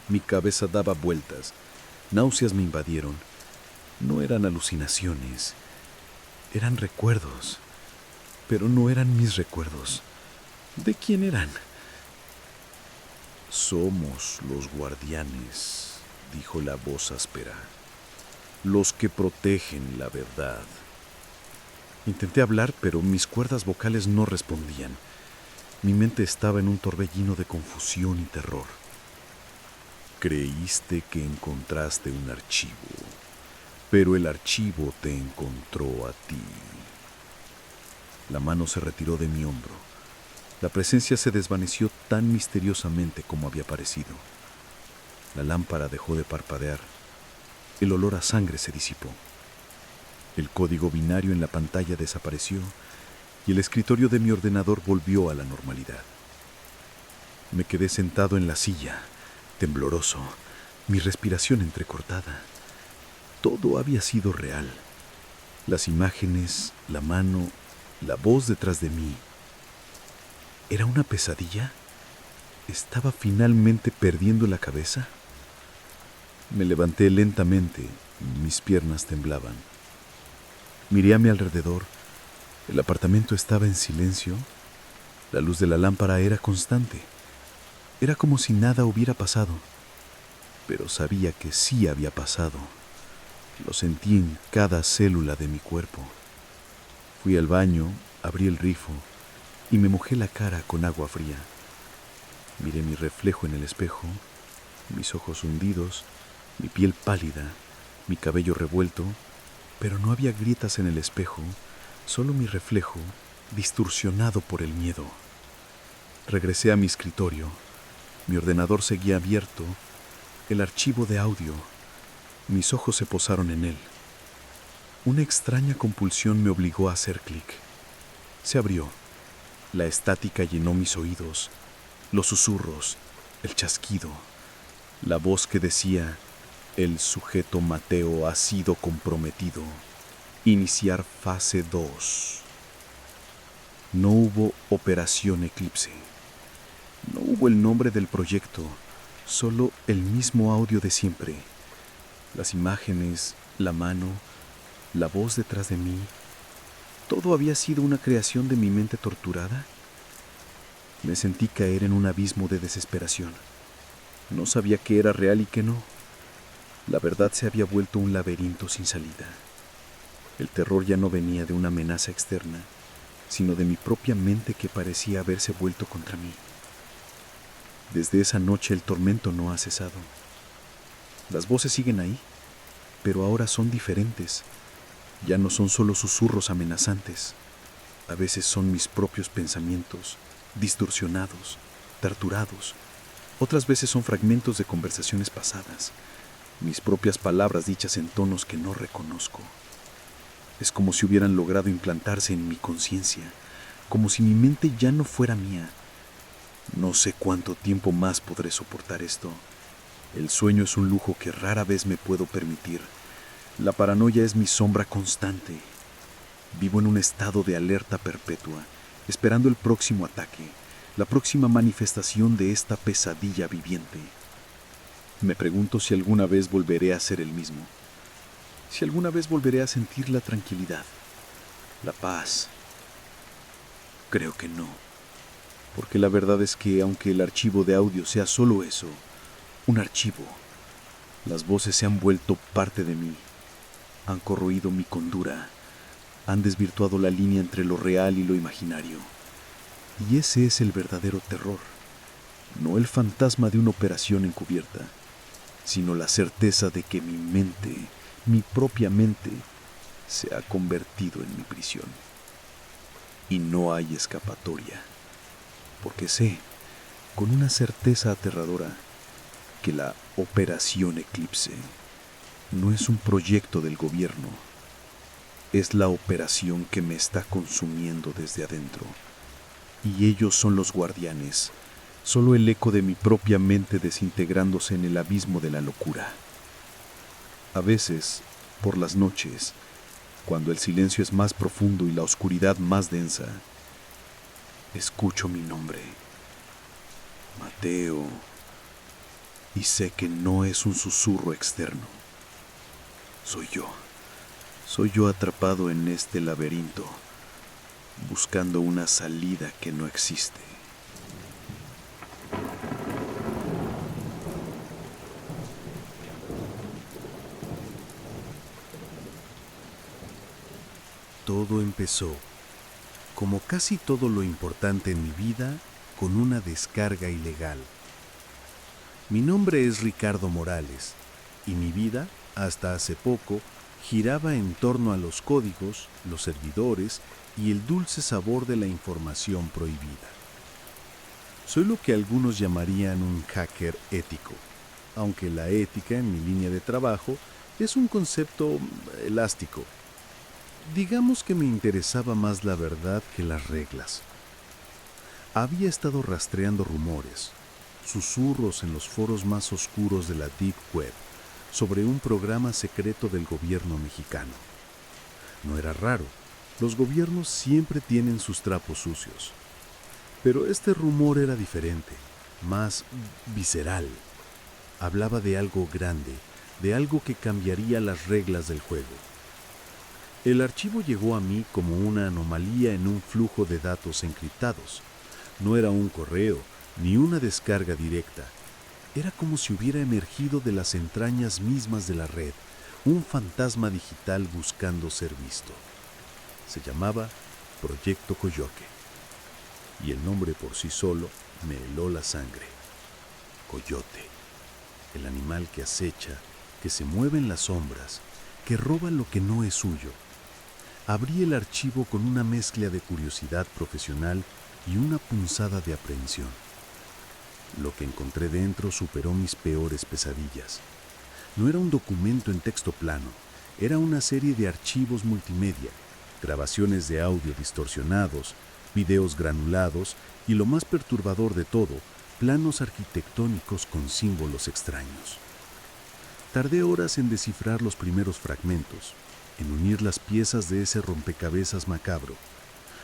Mi cabeza daba vueltas, náuseas me invadieron. No eran alucinaciones, eran recuerdos, pero no eran mis recuerdos. ¿De quién eran? Somos los guardianes, dijo la voz áspera, los que protegen la verdad. Intenté hablar, pero mis cuerdas vocales no respondían. Mi mente estaba en un torbellino de confusión y terror. Creíste que encontraste un archivo, pero el archivo te encontró a ti. La mano se retiró de mi hombro. La presencia se desvaneció tan misteriosamente como había parecido. La lámpara dejó de parpadear. El olor a sangre se disipó. El código binario en la pantalla desapareció y el escritorio de mi ordenador volvió a la normalidad. Me quedé sentado en la silla, tembloroso, mi respiración entrecortada. Todo había sido real. Las imágenes, la mano, la voz detrás de mí. ¿Era una pesadilla? ¿Estaba finalmente perdiendo la cabeza? Me levanté lentamente, mis piernas temblaban. Miré a mi alrededor. El apartamento estaba en silencio. La luz de la lámpara era constante. Era como si nada hubiera pasado. Pero sabía que sí había pasado. Lo sentí en cada célula de mi cuerpo. Fui al baño, abrí el grifo y me mojé la cara con agua fría. Miré mi reflejo en el espejo, mis ojos hundidos, mi piel pálida, mi cabello revuelto, pero no había grietas en el espejo, solo mi reflejo distorsionado por el miedo. Regresé a mi escritorio. Mi ordenador seguía abierto, el archivo de audio. Mis ojos se posaron en él. Una extraña compulsión me obligó a hacer clic. Se abrió. La estática llenó mis oídos, los susurros, el chasquido, la voz que decía: el sujeto Mateo ha sido comprometido. Iniciar fase 2. No hubo Operación Eclipse. No hubo el nombre del proyecto, solo el mismo audio de siempre. Las imágenes, la mano, la voz detrás de mí. ¿Todo había sido una creación de mi mente torturada? Me sentí caer en un abismo de desesperación. No sabía qué era real y qué no. La verdad se había vuelto un laberinto sin salida. El terror ya no venía de una amenaza externa, sino de mi propia mente que parecía haberse vuelto contra mí. Desde esa noche el tormento no ha cesado. Las voces siguen ahí, pero ahora son diferentes. Ya no son solo susurros amenazantes. A veces son mis propios pensamientos, distorsionados, torturados. Otras veces son fragmentos de conversaciones pasadas, mis propias palabras dichas en tonos que no reconozco. Es como si hubieran logrado implantarse en mi conciencia, como si mi mente ya no fuera mía. No sé cuánto tiempo más podré soportar esto. El sueño es un lujo que rara vez me puedo permitir. La paranoia es mi sombra constante. Vivo en un estado de alerta perpetua, esperando el próximo ataque, la próxima manifestación de esta pesadilla viviente. Me pregunto si alguna vez volveré a ser el mismo, si alguna vez volveré a sentir la tranquilidad, la paz. Creo que no, porque la verdad es que aunque el archivo de audio sea solo eso, un archivo, las voces se han vuelto parte de mí, han corroído mi cordura, han desvirtuado la línea entre lo real y lo imaginario. Y ese es el verdadero terror, no el fantasma de una operación encubierta, sino la certeza de que mi mente, mi propia mente, se ha convertido en mi prisión. Y no hay escapatoria, porque sé, con una certeza aterradora, que la Operación Eclipse no es un proyecto del gobierno, es la operación que me está consumiendo desde adentro. Y ellos son los guardianes, solo el eco de mi propia mente desintegrándose en el abismo de la locura. A veces, por las noches, cuando el silencio es más profundo y la oscuridad más densa, escucho mi nombre, Mateo, y sé que no es un susurro externo. Soy yo atrapado en este laberinto, buscando una salida que no existe. Todo empezó, como casi todo lo importante en mi vida, con una descarga ilegal. Mi nombre es Ricardo Morales, y mi vida, hasta hace poco, giraba en torno a los códigos, los servidores y el dulce sabor de la información prohibida. Soy lo que algunos llamarían un hacker ético, aunque la ética en mi línea de trabajo es un concepto elástico. Digamos que me interesaba más la verdad que las reglas. Había estado rastreando rumores, susurros en los foros más oscuros de la Deep Web sobre un programa secreto del gobierno mexicano. No era raro, los gobiernos siempre tienen sus trapos sucios. Pero este rumor era diferente, más visceral. Hablaba de algo grande, de algo que cambiaría las reglas del juego. El archivo llegó a mí como una anomalía en un flujo de datos encriptados. No era un correo, ni una descarga directa. Era como si hubiera emergido de las entrañas mismas de la red, un fantasma digital buscando ser visto. Se llamaba Proyecto Coyoque, y el nombre por sí solo me heló la sangre. Coyote, el animal que acecha, que se mueve en las sombras, que roba lo que no es suyo. Abrí el archivo con una mezcla de curiosidad profesional y una punzada de aprehensión. Lo que encontré dentro superó mis peores pesadillas. No era un documento en texto plano, era una serie de archivos multimedia, grabaciones de audio distorsionados, videos granulados y, lo más perturbador de todo, planos arquitectónicos con símbolos extraños. Tardé horas en descifrar los primeros fragmentos, en unir las piezas de ese rompecabezas macabro.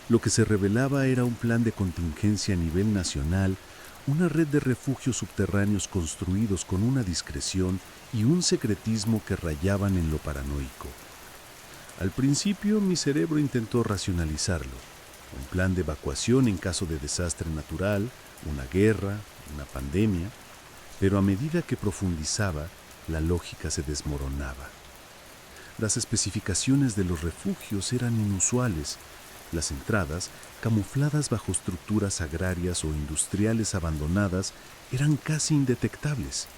Lo que se revelaba era un plan de contingencia a nivel nacional, una red de refugios subterráneos construidos con una discreción y un secretismo que rayaban en lo paranoico. Al principio mi cerebro intentó racionalizarlo, un plan de evacuación en caso de desastre natural, una guerra, una pandemia, pero a medida que profundizaba, la lógica se desmoronaba. Las especificaciones de los refugios eran inusuales. Las entradas, camufladas bajo estructuras agrarias o industriales abandonadas, eran casi indetectables.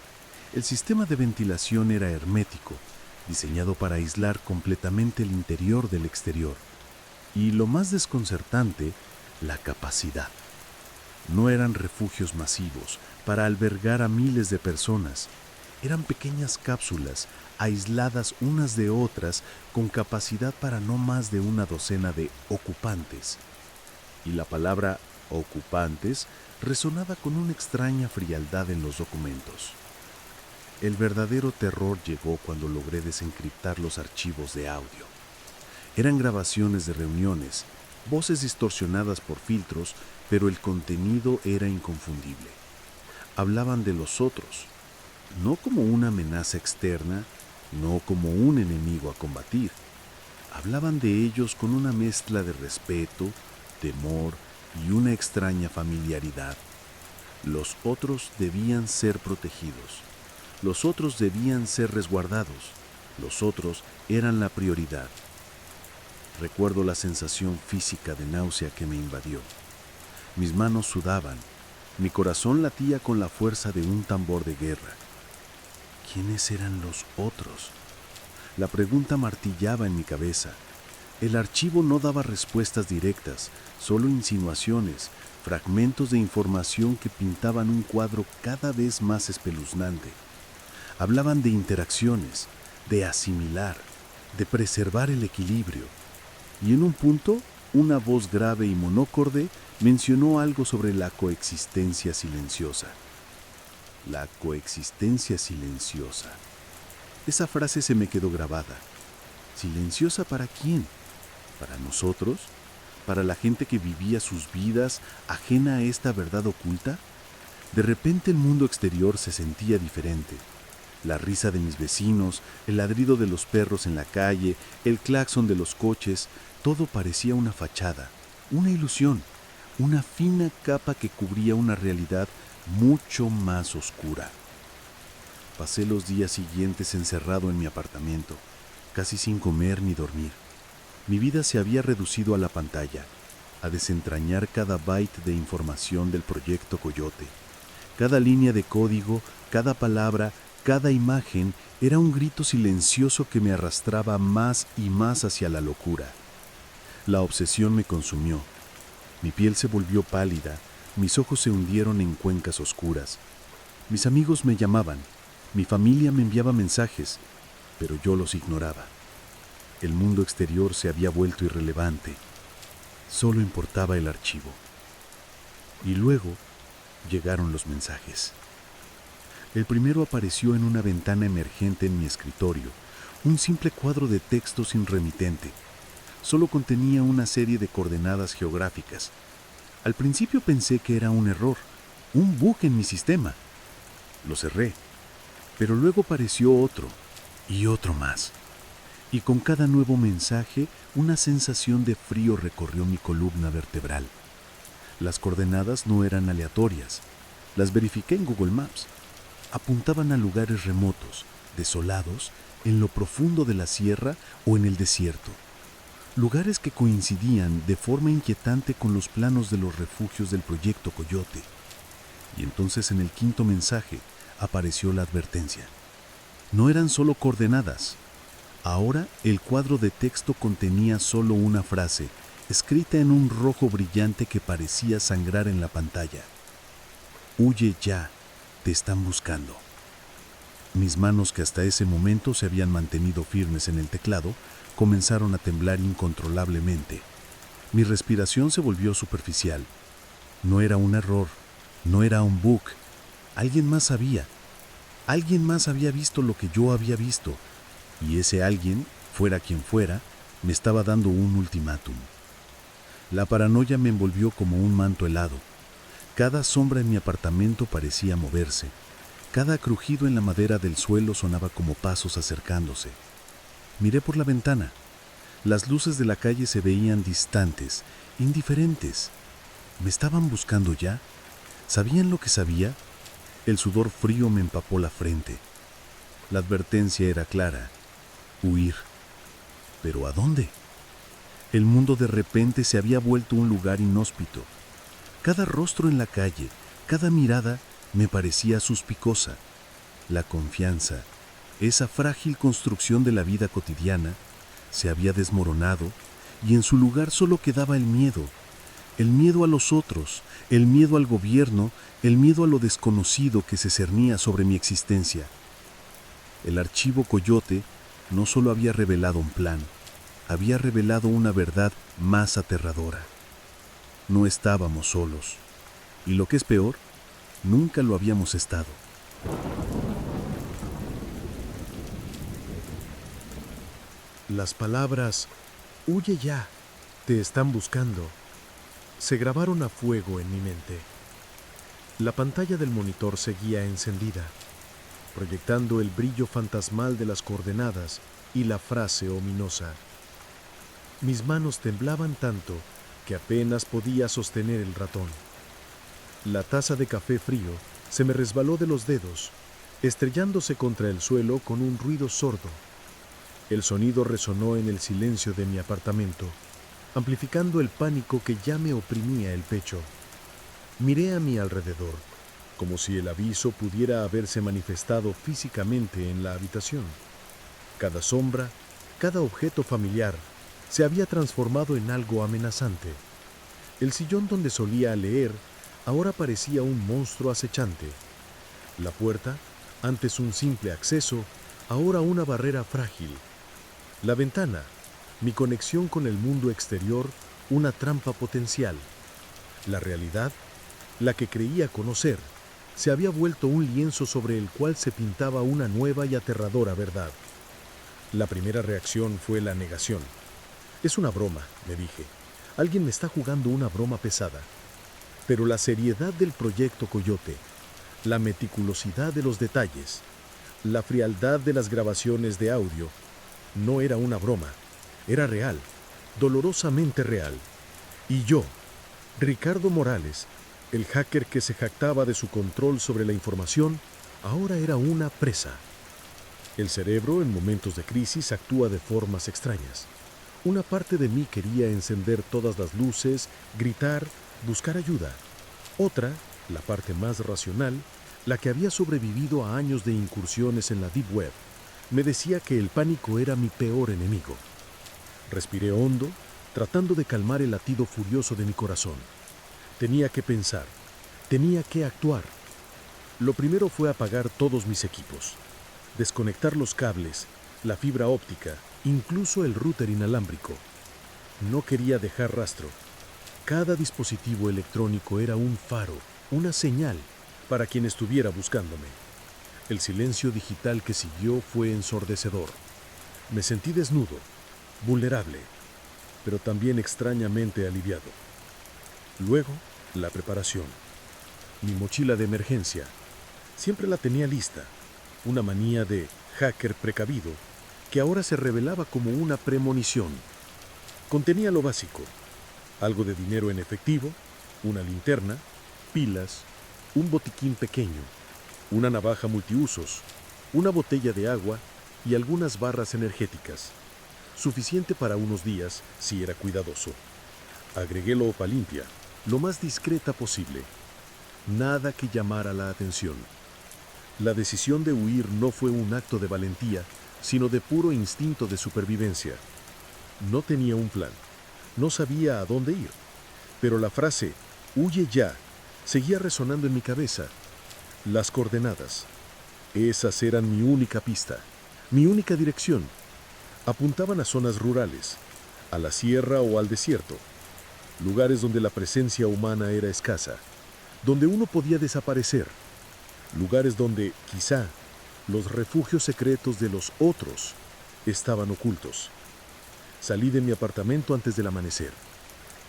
El sistema de ventilación era hermético, diseñado para aislar completamente el interior del exterior. Y lo más desconcertante, la capacidad. No eran refugios masivos para albergar a miles de personas. Eran pequeñas cápsulas, aisladas unas de otras, con capacidad para no más de una docena de ocupantes. Y la palabra ocupantes resonaba con una extraña frialdad en los documentos. El verdadero terror llegó cuando logré desencriptar los archivos de audio. Eran grabaciones de reuniones, voces distorsionadas por filtros, pero el contenido era inconfundible. Hablaban de los otros, no como una amenaza externa, no como un enemigo a combatir. Hablaban de ellos con una mezcla de respeto, temor y una extraña familiaridad. Los otros debían ser protegidos. Los otros debían ser resguardados. Los otros eran la prioridad. Recuerdo la sensación física de náusea que me invadió. Mis manos sudaban. Mi corazón latía con la fuerza de un tambor de guerra. ¿Quiénes eran los otros? La pregunta martillaba en mi cabeza. El archivo no daba respuestas directas, solo insinuaciones, fragmentos de información que pintaban un cuadro cada vez más espeluznante. Hablaban de interacciones, de asimilar, de preservar el equilibrio. Y en un punto, una voz grave y monócorde mencionó algo sobre la coexistencia silenciosa. La coexistencia silenciosa. Esa frase se me quedó grabada. ¿Silenciosa para quién? ¿Para nosotros? ¿Para la gente que vivía sus vidas ajena a esta verdad oculta? De repente el mundo exterior se sentía diferente. La risa de mis vecinos, el ladrido de los perros en la calle, el claxon de los coches, todo parecía una fachada, una ilusión, una fina capa que cubría una realidad mucho más oscura. Pasé los días siguientes encerrado en mi apartamento, casi sin comer ni dormir. Mi vida se había reducido a la pantalla, a desentrañar cada byte de información del proyecto Coyote. Cada línea de código, cada palabra, cada imagen era un grito silencioso que me arrastraba más y más hacia la locura. La obsesión me consumió. Mi piel se volvió pálida, mis ojos se hundieron en cuencas oscuras. Mis amigos me llamaban, mi familia me enviaba mensajes, pero yo los ignoraba. El mundo exterior se había vuelto irrelevante. Solo importaba el archivo. Y luego llegaron los mensajes. El primero apareció en una ventana emergente en mi escritorio, un simple cuadro de texto sin remitente. Solo contenía una serie de coordenadas geográficas. Al principio pensé que era un error, un bug en mi sistema. Lo cerré, pero luego apareció otro y otro más. Y con cada nuevo mensaje, una sensación de frío recorrió mi columna vertebral. Las coordenadas no eran aleatorias. Las verifiqué en Google Maps. Apuntaban a lugares remotos, desolados, en lo profundo de la sierra o en el desierto. Lugares que coincidían de forma inquietante con los planos de los refugios del proyecto Coyote. Y entonces en el quinto mensaje apareció la advertencia. No eran solo coordenadas. Ahora el cuadro de texto contenía solo una frase, escrita en un rojo brillante que parecía sangrar en la pantalla. Huye ya, te están buscando. Mis manos, que hasta ese momento se habían mantenido firmes en el teclado, comenzaron a temblar incontrolablemente. Mi respiración se volvió superficial. No era un error, no era un bug. Alguien más sabía. Alguien más había visto lo que yo había visto. Y ese alguien, fuera quien fuera, me estaba dando un ultimátum. La paranoia me envolvió como un manto helado. Cada sombra en mi apartamento parecía moverse. Cada crujido en la madera del suelo sonaba como pasos acercándose. Miré por la ventana. Las luces de la calle se veían distantes, indiferentes. ¿Me estaban buscando ya? ¿Sabían lo que sabía? El sudor frío me empapó la frente. La advertencia era clara: huir. ¿Pero a dónde? El mundo de repente se había vuelto un lugar inhóspito. Cada rostro en la calle, cada mirada me parecía suspicosa. La confianza, esa frágil construcción de la vida cotidiana, se había desmoronado y en su lugar solo quedaba el miedo a los otros, el miedo al gobierno, el miedo a lo desconocido que se cernía sobre mi existencia. El archivo Coyote no solo había revelado un plan, había revelado una verdad más aterradora. No estábamos solos, y lo que es peor, nunca lo habíamos estado. Las palabras «Huye ya, te están buscando» se grabaron a fuego en mi mente. La pantalla del monitor seguía encendida, proyectando el brillo fantasmal de las coordenadas y la frase ominosa. Mis manos temblaban tanto que apenas podía sostener el ratón. La taza de café frío se me resbaló de los dedos, estrellándose contra el suelo con un ruido sordo. El sonido resonó en el silencio de mi apartamento, amplificando el pánico que ya me oprimía el pecho. Miré a mi alrededor, como si el aviso pudiera haberse manifestado físicamente en la habitación. Cada sombra, cada objeto familiar, se había transformado en algo amenazante. El sillón donde solía leer ahora parecía un monstruo acechante. La puerta, antes un simple acceso, ahora una barrera frágil. La ventana, mi conexión con el mundo exterior, una trampa potencial. La realidad, la que creía conocer, se había vuelto un lienzo sobre el cual se pintaba una nueva y aterradora verdad. La primera reacción fue la negación. Es una broma, me dije. Alguien me está jugando una broma pesada. Pero la seriedad del proyecto Coyote, la meticulosidad de los detalles, la frialdad de las grabaciones de audio, no era una broma, era real, dolorosamente real. Y yo, Ricardo Morales, el hacker que se jactaba de su control sobre la información, ahora era una presa. El cerebro en momentos de crisis actúa de formas extrañas. Una parte de mí quería encender todas las luces, gritar, buscar ayuda. Otra, la parte más racional, la que había sobrevivido a años de incursiones en la Deep Web, me decía que el pánico era mi peor enemigo. Respiré hondo, tratando de calmar el latido furioso de mi corazón. Tenía que pensar, tenía que actuar. Lo primero fue apagar todos mis equipos, desconectar los cables, la fibra óptica, incluso el router inalámbrico. No quería dejar rastro. Cada dispositivo electrónico era un faro, una señal para quien estuviera buscándome. El silencio digital que siguió fue ensordecedor. Me sentí desnudo, vulnerable, pero también extrañamente aliviado. Luego, la preparación. Mi mochila de emergencia. Siempre la tenía lista, una manía de hacker precavido que ahora se revelaba como una premonición. Contenía lo básico: algo de dinero en efectivo, una linterna, pilas, un botiquín pequeño, una navaja multiusos, una botella de agua y algunas barras energéticas. Suficiente para unos días si era cuidadoso. Agregué la hoja limpia, lo más discreta posible. Nada que llamara la atención. La decisión de huir no fue un acto de valentía, sino de puro instinto de supervivencia. No tenía un plan, no sabía a dónde ir, pero la frase «huye ya» seguía resonando en mi cabeza. Las coordenadas. Esas eran mi única pista, mi única dirección. Apuntaban a zonas rurales, a la sierra o al desierto, lugares donde la presencia humana era escasa, donde uno podía desaparecer, lugares donde, quizá, los refugios secretos de los otros estaban ocultos. Salí de mi apartamento antes del amanecer.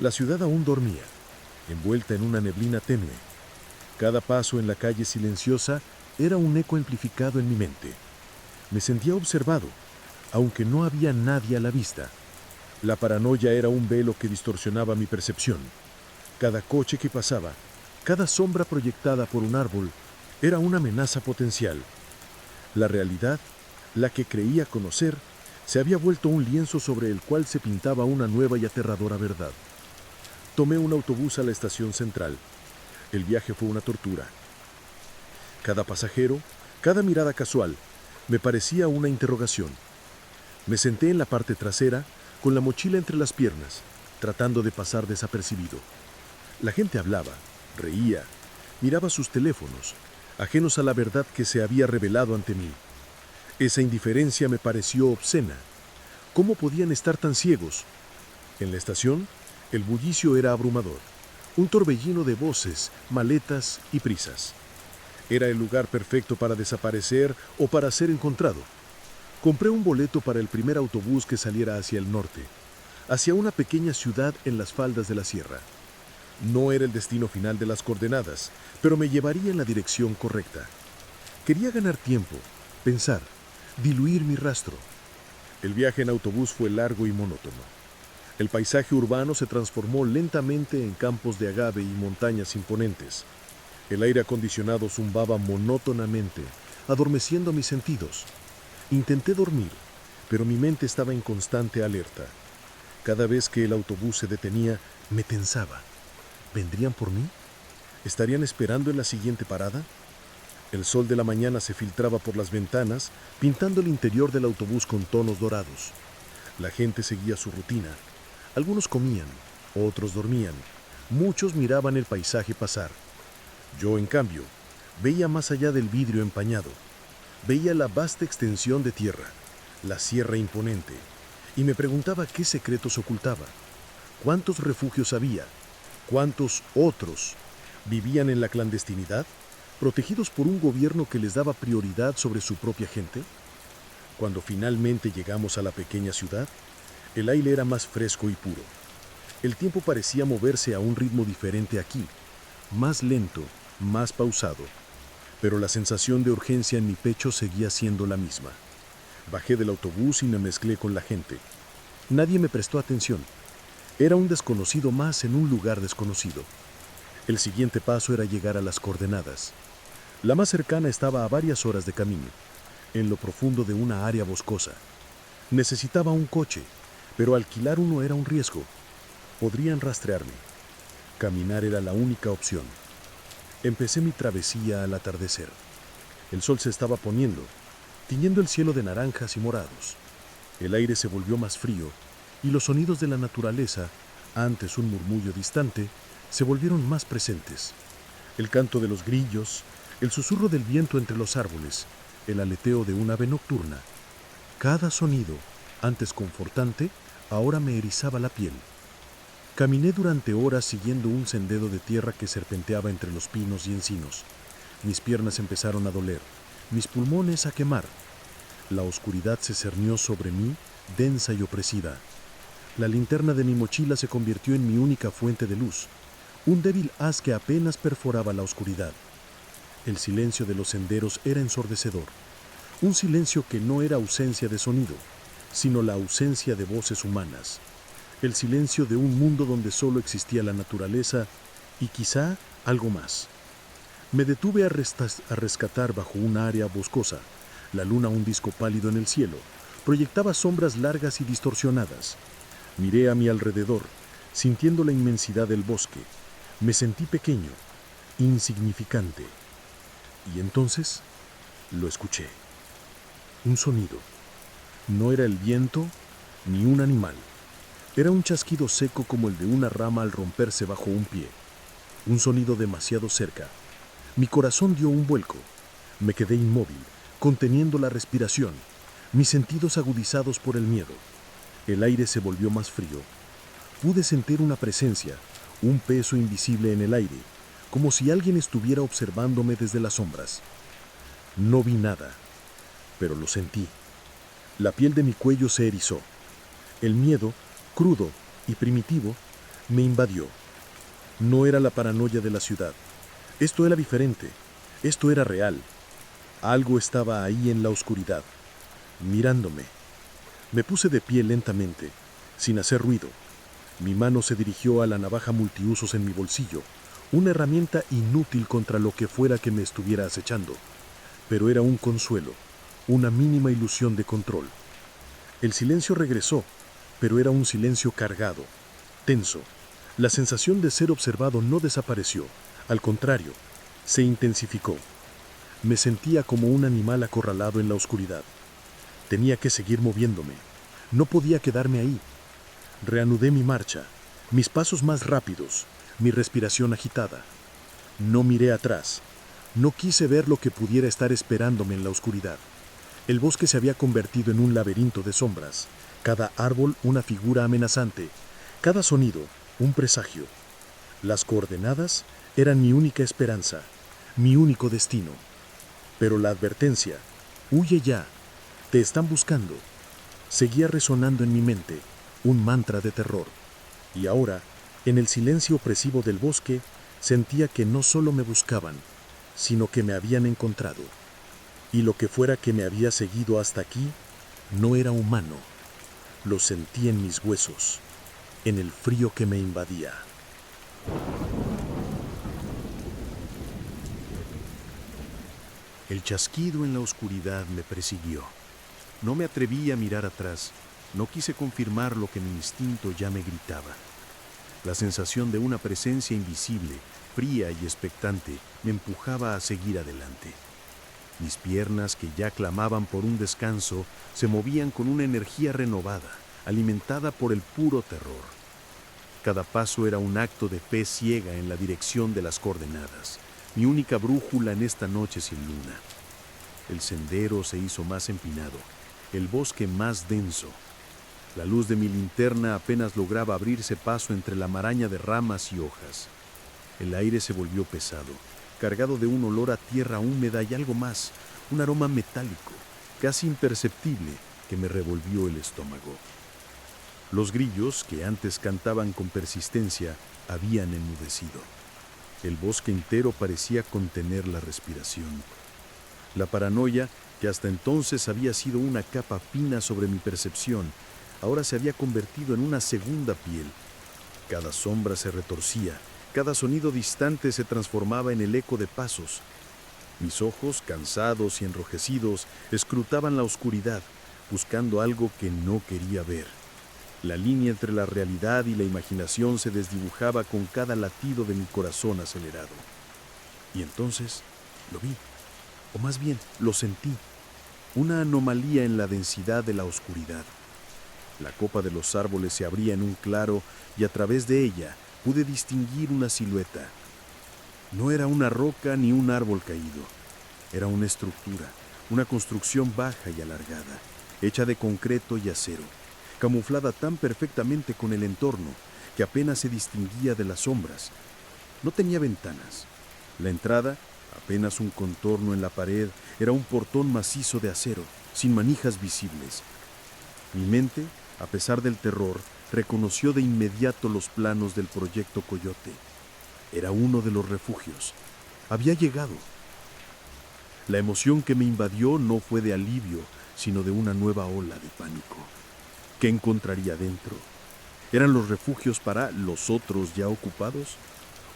La ciudad aún dormía, envuelta en una neblina tenue. Cada paso en la calle silenciosa era un eco amplificado en mi mente. Me sentía observado, aunque no había nadie a la vista. La paranoia era un velo que distorsionaba mi percepción. Cada coche que pasaba, cada sombra proyectada por un árbol, era una amenaza potencial. La realidad, la que creía conocer, se había vuelto un lienzo sobre el cual se pintaba una nueva y aterradora verdad. Tomé un autobús a la estación central. El viaje fue una tortura. Cada pasajero, cada mirada casual, me parecía una interrogación. Me senté en la parte trasera, con la mochila entre las piernas, tratando de pasar desapercibido. La gente hablaba, reía, miraba sus teléfonos, ajenos a la verdad que se había revelado ante mí. Esa indiferencia me pareció obscena. ¿Cómo podían estar tan ciegos? En la estación, el bullicio era abrumador. Un torbellino de voces, maletas y prisas. Era el lugar perfecto para desaparecer o para ser encontrado. Compré un boleto para el primer autobús que saliera hacia el norte, hacia una pequeña ciudad en las faldas de la sierra. No era el destino final de las coordenadas, pero me llevaría en la dirección correcta. Quería ganar tiempo, pensar, diluir mi rastro. El viaje en autobús fue largo y monótono. El paisaje urbano se transformó lentamente en campos de agave y montañas imponentes. El aire acondicionado zumbaba monótonamente, adormeciendo mis sentidos. Intenté dormir, pero mi mente estaba en constante alerta. Cada vez que el autobús se detenía, me tensaba. ¿Vendrían por mí? ¿Estarían esperando en la siguiente parada? El sol de la mañana se filtraba por las ventanas, pintando el interior del autobús con tonos dorados. La gente seguía su rutina. Algunos comían, otros dormían. Muchos miraban el paisaje pasar. Yo, en cambio, veía más allá del vidrio empañado. Veía la vasta extensión de tierra, la sierra imponente, y me preguntaba qué secretos ocultaba. ¿Cuántos refugios había? ¿Cuántos otros vivían en la clandestinidad? protegidos por un gobierno que les daba prioridad sobre su propia gente? Cuando finalmente llegamos a la pequeña ciudad, el aire era más fresco y puro. El tiempo parecía moverse a un ritmo diferente aquí, más lento, más pausado, pero la sensación de urgencia en mi pecho seguía siendo la misma. Bajé del autobús y me mezclé con la gente. Nadie me prestó atención. Era un desconocido más en un lugar desconocido. El siguiente paso era llegar a las coordenadas. La más cercana estaba a varias horas de camino, en lo profundo de una área boscosa. Necesitaba un coche, pero alquilar uno era un riesgo. Podrían rastrearme. Caminar era la única opción. Empecé mi travesía al atardecer. El sol se estaba poniendo, tiñendo el cielo de naranjas y morados. El aire se volvió más frío y los sonidos de la naturaleza, antes un murmullo distante, se volvieron más presentes. El canto de los grillos, el susurro del viento entre los árboles, el aleteo de un ave nocturna. Cada sonido, antes confortante, ahora me erizaba la piel. Caminé durante horas siguiendo un sendero de tierra que serpenteaba entre los pinos y encinos. Mis piernas empezaron a doler, mis pulmones a quemar. La oscuridad se cernió sobre mí, densa y opresiva. La linterna de mi mochila se convirtió en mi única fuente de luz, un débil haz que apenas perforaba la oscuridad. El silencio de los senderos era ensordecedor, un silencio que no era ausencia de sonido, sino la ausencia de voces humanas. El silencio de un mundo donde solo existía la naturaleza y quizá algo más. Me detuve a rescatar bajo un área boscosa. La luna, un disco pálido en el cielo, proyectaba sombras largas y distorsionadas. Miré a mi alrededor, sintiendo la inmensidad del bosque. Me sentí pequeño, insignificante. Y entonces lo escuché. Un sonido. No era el viento ni un animal. Era un chasquido seco como el de una rama al romperse bajo un pie. Un sonido demasiado cerca. Mi corazón dio un vuelco. Me quedé inmóvil, conteniendo la respiración, mis sentidos agudizados por el miedo. El aire se volvió más frío. Pude sentir una presencia, un peso invisible en el aire, como si alguien estuviera observándome desde las sombras. No vi nada, pero lo sentí. La piel de mi cuello se erizó. El miedo, crudo y primitivo, me invadió. No era la paranoia de la ciudad. Esto era diferente. Esto era real. Algo estaba ahí en la oscuridad, mirándome. Me puse de pie lentamente, sin hacer ruido. Mi mano se dirigió a la navaja multiusos en mi bolsillo, una herramienta inútil contra lo que fuera que me estuviera acechando. Pero era un consuelo, una mínima ilusión de control. El silencio regresó, pero era un silencio cargado, tenso. La sensación de ser observado no desapareció, al contrario, se intensificó. Me sentía como un animal acorralado en la oscuridad. Tenía que seguir moviéndome. No podía quedarme ahí. Reanudé mi marcha, mis pasos más rápidos, mi respiración agitada. No miré atrás. No quise ver lo que pudiera estar esperándome en la oscuridad. El bosque se había convertido en un laberinto de sombras. Cada árbol una figura amenazante. Cada sonido un presagio. Las coordenadas eran mi única esperanza, mi único destino. Pero la advertencia, huye ya, te están buscando, seguía resonando en mi mente, un mantra de terror. Y ahora, en el silencio opresivo del bosque, sentía que no solo me buscaban, sino que me habían encontrado. Y lo que fuera que me había seguido hasta aquí, no era humano. Lo sentí en mis huesos, en el frío que me invadía. El chasquido en la oscuridad me persiguió. No me atreví a mirar atrás, no quise confirmar lo que mi instinto ya me gritaba. La sensación de una presencia invisible, fría y expectante, me empujaba a seguir adelante. Mis piernas, que ya clamaban por un descanso, se movían con una energía renovada, alimentada por el puro terror. Cada paso era un acto de fe ciega en la dirección de las coordenadas, mi única brújula en esta noche sin luna. El sendero se hizo más empinado, el bosque más denso. La luz de mi linterna apenas lograba abrirse paso entre la maraña de ramas y hojas. El aire se volvió pesado, cargado de un olor a tierra húmeda y algo más, un aroma metálico, casi imperceptible, que me revolvió el estómago. Los grillos, que antes cantaban con persistencia, habían enmudecido. El bosque entero parecía contener la respiración. La paranoia, que hasta entonces había sido una capa fina sobre mi percepción, ahora se había convertido en una segunda piel. Cada sombra se retorcía, cada sonido distante se transformaba en el eco de pasos. Mis ojos, cansados y enrojecidos, escrutaban la oscuridad, buscando algo que no quería ver. La línea entre la realidad y la imaginación se desdibujaba con cada latido de mi corazón acelerado. Y entonces lo vi, o más bien lo sentí, una anomalía en la densidad de la oscuridad. La copa de los árboles se abría en un claro y a través de ella pude distinguir una silueta. No era una roca ni un árbol caído, era una estructura, una construcción baja y alargada, hecha de concreto y acero, camuflada tan perfectamente con el entorno que apenas se distinguía de las sombras. No tenía ventanas. La entrada, apenas un contorno en la pared, era un portón macizo de acero, sin manijas visibles. Mi mente, a pesar del terror, reconoció de inmediato los planos del Proyecto Coyote. Era uno de los refugios. Había llegado. La emoción que me invadió no fue de alivio, sino de una nueva ola de pánico. ¿Qué encontraría dentro? ¿Eran los refugios para los otros ya ocupados?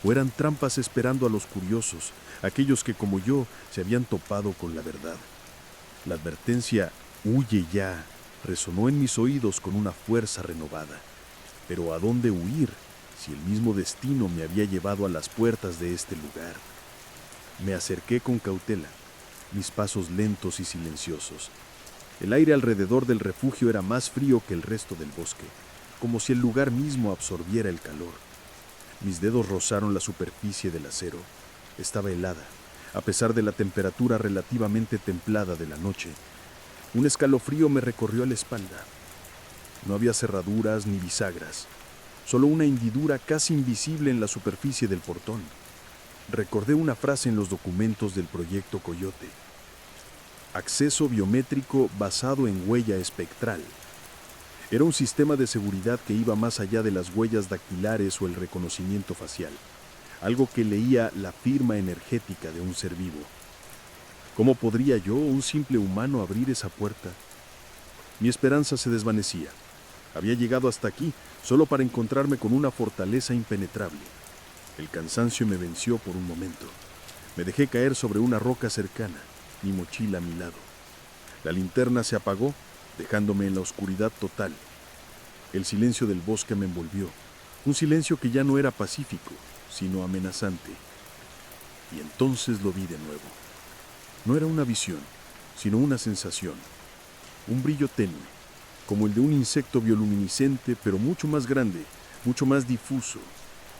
¿O eran trampas esperando a los curiosos, aquellos que como yo se habían topado con la verdad? La advertencia «huye ya» resonó en mis oídos con una fuerza renovada. Pero ¿a dónde huir si el mismo destino me había llevado a las puertas de este lugar? Me acerqué con cautela, mis pasos lentos y silenciosos. El aire alrededor del refugio era más frío que el resto del bosque, como si el lugar mismo absorbiera el calor. Mis dedos rozaron la superficie del acero. Estaba helada, a pesar de la temperatura relativamente templada de la noche. Un escalofrío me recorrió la espalda. No había cerraduras ni bisagras, solo una hendidura casi invisible en la superficie del portón. Recordé una frase en los documentos del Proyecto Coyote. Acceso biométrico basado en huella espectral. Era un sistema de seguridad que iba más allá de las huellas dactilares o el reconocimiento facial, algo que leía la firma energética de un ser vivo. ¿Cómo podría yo, un simple humano, abrir esa puerta? Mi esperanza se desvanecía. Había llegado hasta aquí solo para encontrarme con una fortaleza impenetrable. El cansancio me venció por un momento. Me dejé caer sobre una roca cercana, mi mochila a mi lado. La linterna se apagó, dejándome en la oscuridad total. El silencio del bosque me envolvió, un silencio que ya no era pacífico, sino amenazante. Y entonces lo vi de nuevo. No era una visión, sino una sensación, un brillo tenue, como el de un insecto bioluminiscente, pero mucho más grande, mucho más difuso.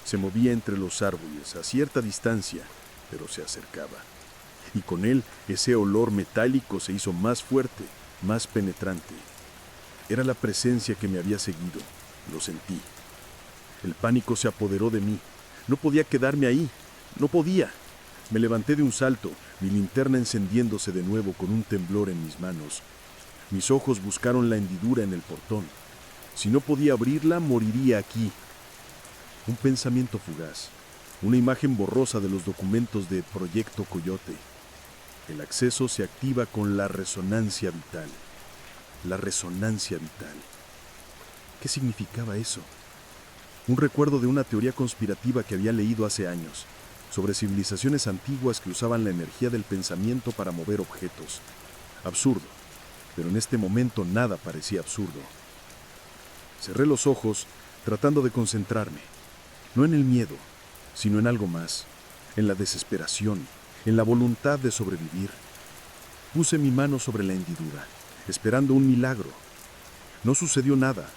Se movía entre los árboles, a cierta distancia, pero se acercaba. Y con él ese olor metálico se hizo más fuerte, más penetrante. Era la presencia que me había seguido, lo sentí. El pánico se apoderó de mí. No podía quedarme ahí, no podía. Me levanté de un salto, mi linterna encendiéndose de nuevo con un temblor en mis manos. Mis ojos buscaron la hendidura en el portón. Si no podía abrirla, moriría aquí. Un pensamiento fugaz, una imagen borrosa de los documentos de Proyecto Coyote. El acceso se activa con la resonancia vital. La resonancia vital. ¿Qué significaba eso? Un recuerdo de una teoría conspirativa que había leído hace años, sobre civilizaciones antiguas que usaban la energía del pensamiento para mover objetos. Absurdo, pero en este momento nada parecía absurdo. Cerré los ojos, tratando de concentrarme, no en el miedo, sino en algo más, en la desesperación, en la voluntad de sobrevivir. Puse mi mano sobre la hendidura, esperando un milagro. No sucedió nada.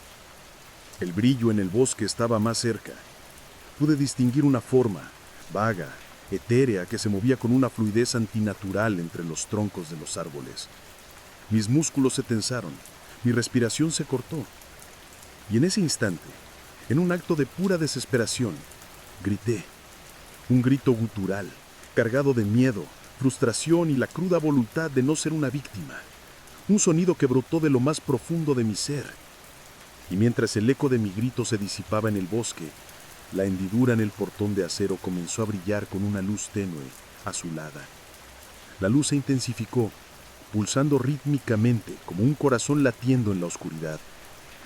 El brillo en el bosque estaba más cerca. Pude distinguir una forma, vaga, etérea, que se movía con una fluidez antinatural entre los troncos de los árboles. Mis músculos se tensaron, mi respiración se cortó. Y en ese instante, en un acto de pura desesperación, grité. Un grito gutural, cargado de miedo, frustración y la cruda voluntad de no ser una víctima. Un sonido que brotó de lo más profundo de mi ser. Y mientras el eco de mi grito se disipaba en el bosque, la hendidura en el portón de acero comenzó a brillar con una luz tenue, azulada. La luz se intensificó, pulsando rítmicamente como un corazón latiendo en la oscuridad.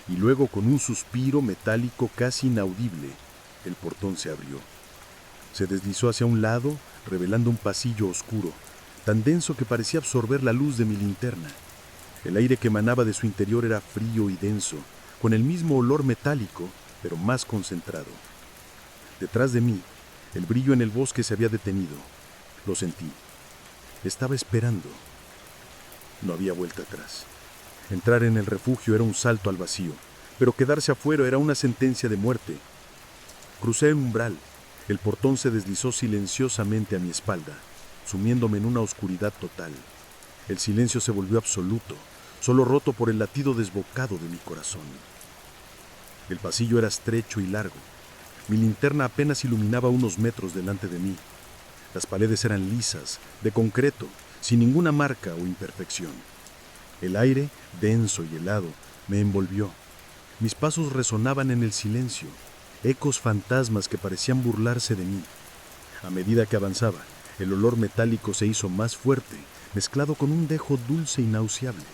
Y luego, con un suspiro metálico casi inaudible, el portón se abrió. Se deslizó hacia un lado, revelando un pasillo oscuro, tan denso que parecía absorber la luz de mi linterna. El aire que emanaba de su interior era frío y denso, con el mismo olor metálico, pero más concentrado. Detrás de mí, el brillo en el bosque se había detenido. Lo sentí. Estaba esperando. No había vuelta atrás. Entrar en el refugio era un salto al vacío, pero quedarse afuera era una sentencia de muerte. Crucé el umbral. El portón se deslizó silenciosamente a mi espalda, sumiéndome en una oscuridad total. El silencio se volvió absoluto, solo roto por el latido desbocado de mi corazón. El pasillo era estrecho y largo. Mi linterna apenas iluminaba unos metros delante de mí. Las paredes eran lisas, de concreto, sin ninguna marca o imperfección. El aire, denso y helado, me envolvió. Mis pasos resonaban en el silencio, ecos fantasmas que parecían burlarse de mí. A medida que avanzaba, el olor metálico se hizo más fuerte, mezclado con un dejo dulce y nauseable,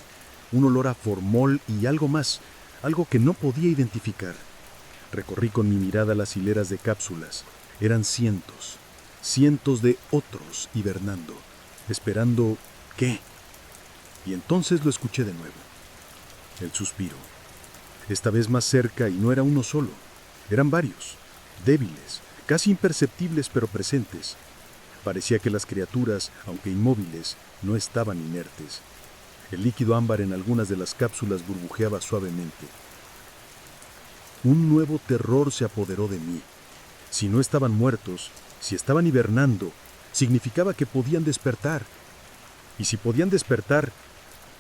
un olor a formol y algo más, algo que no podía identificar. Recorrí con mi mirada las hileras de cápsulas. Eran cientos, cientos de otros hibernando, esperando ¿qué? Y entonces lo escuché de nuevo. El suspiro. Esta vez más cerca y no era uno solo. Eran varios, débiles, casi imperceptibles pero presentes. Parecía que las criaturas, aunque inmóviles, no estaban inertes. El líquido ámbar en algunas de las cápsulas burbujeaba suavemente. Un nuevo terror se apoderó de mí. Si no estaban muertos, si estaban hibernando, significaba que podían despertar. Y si podían despertar,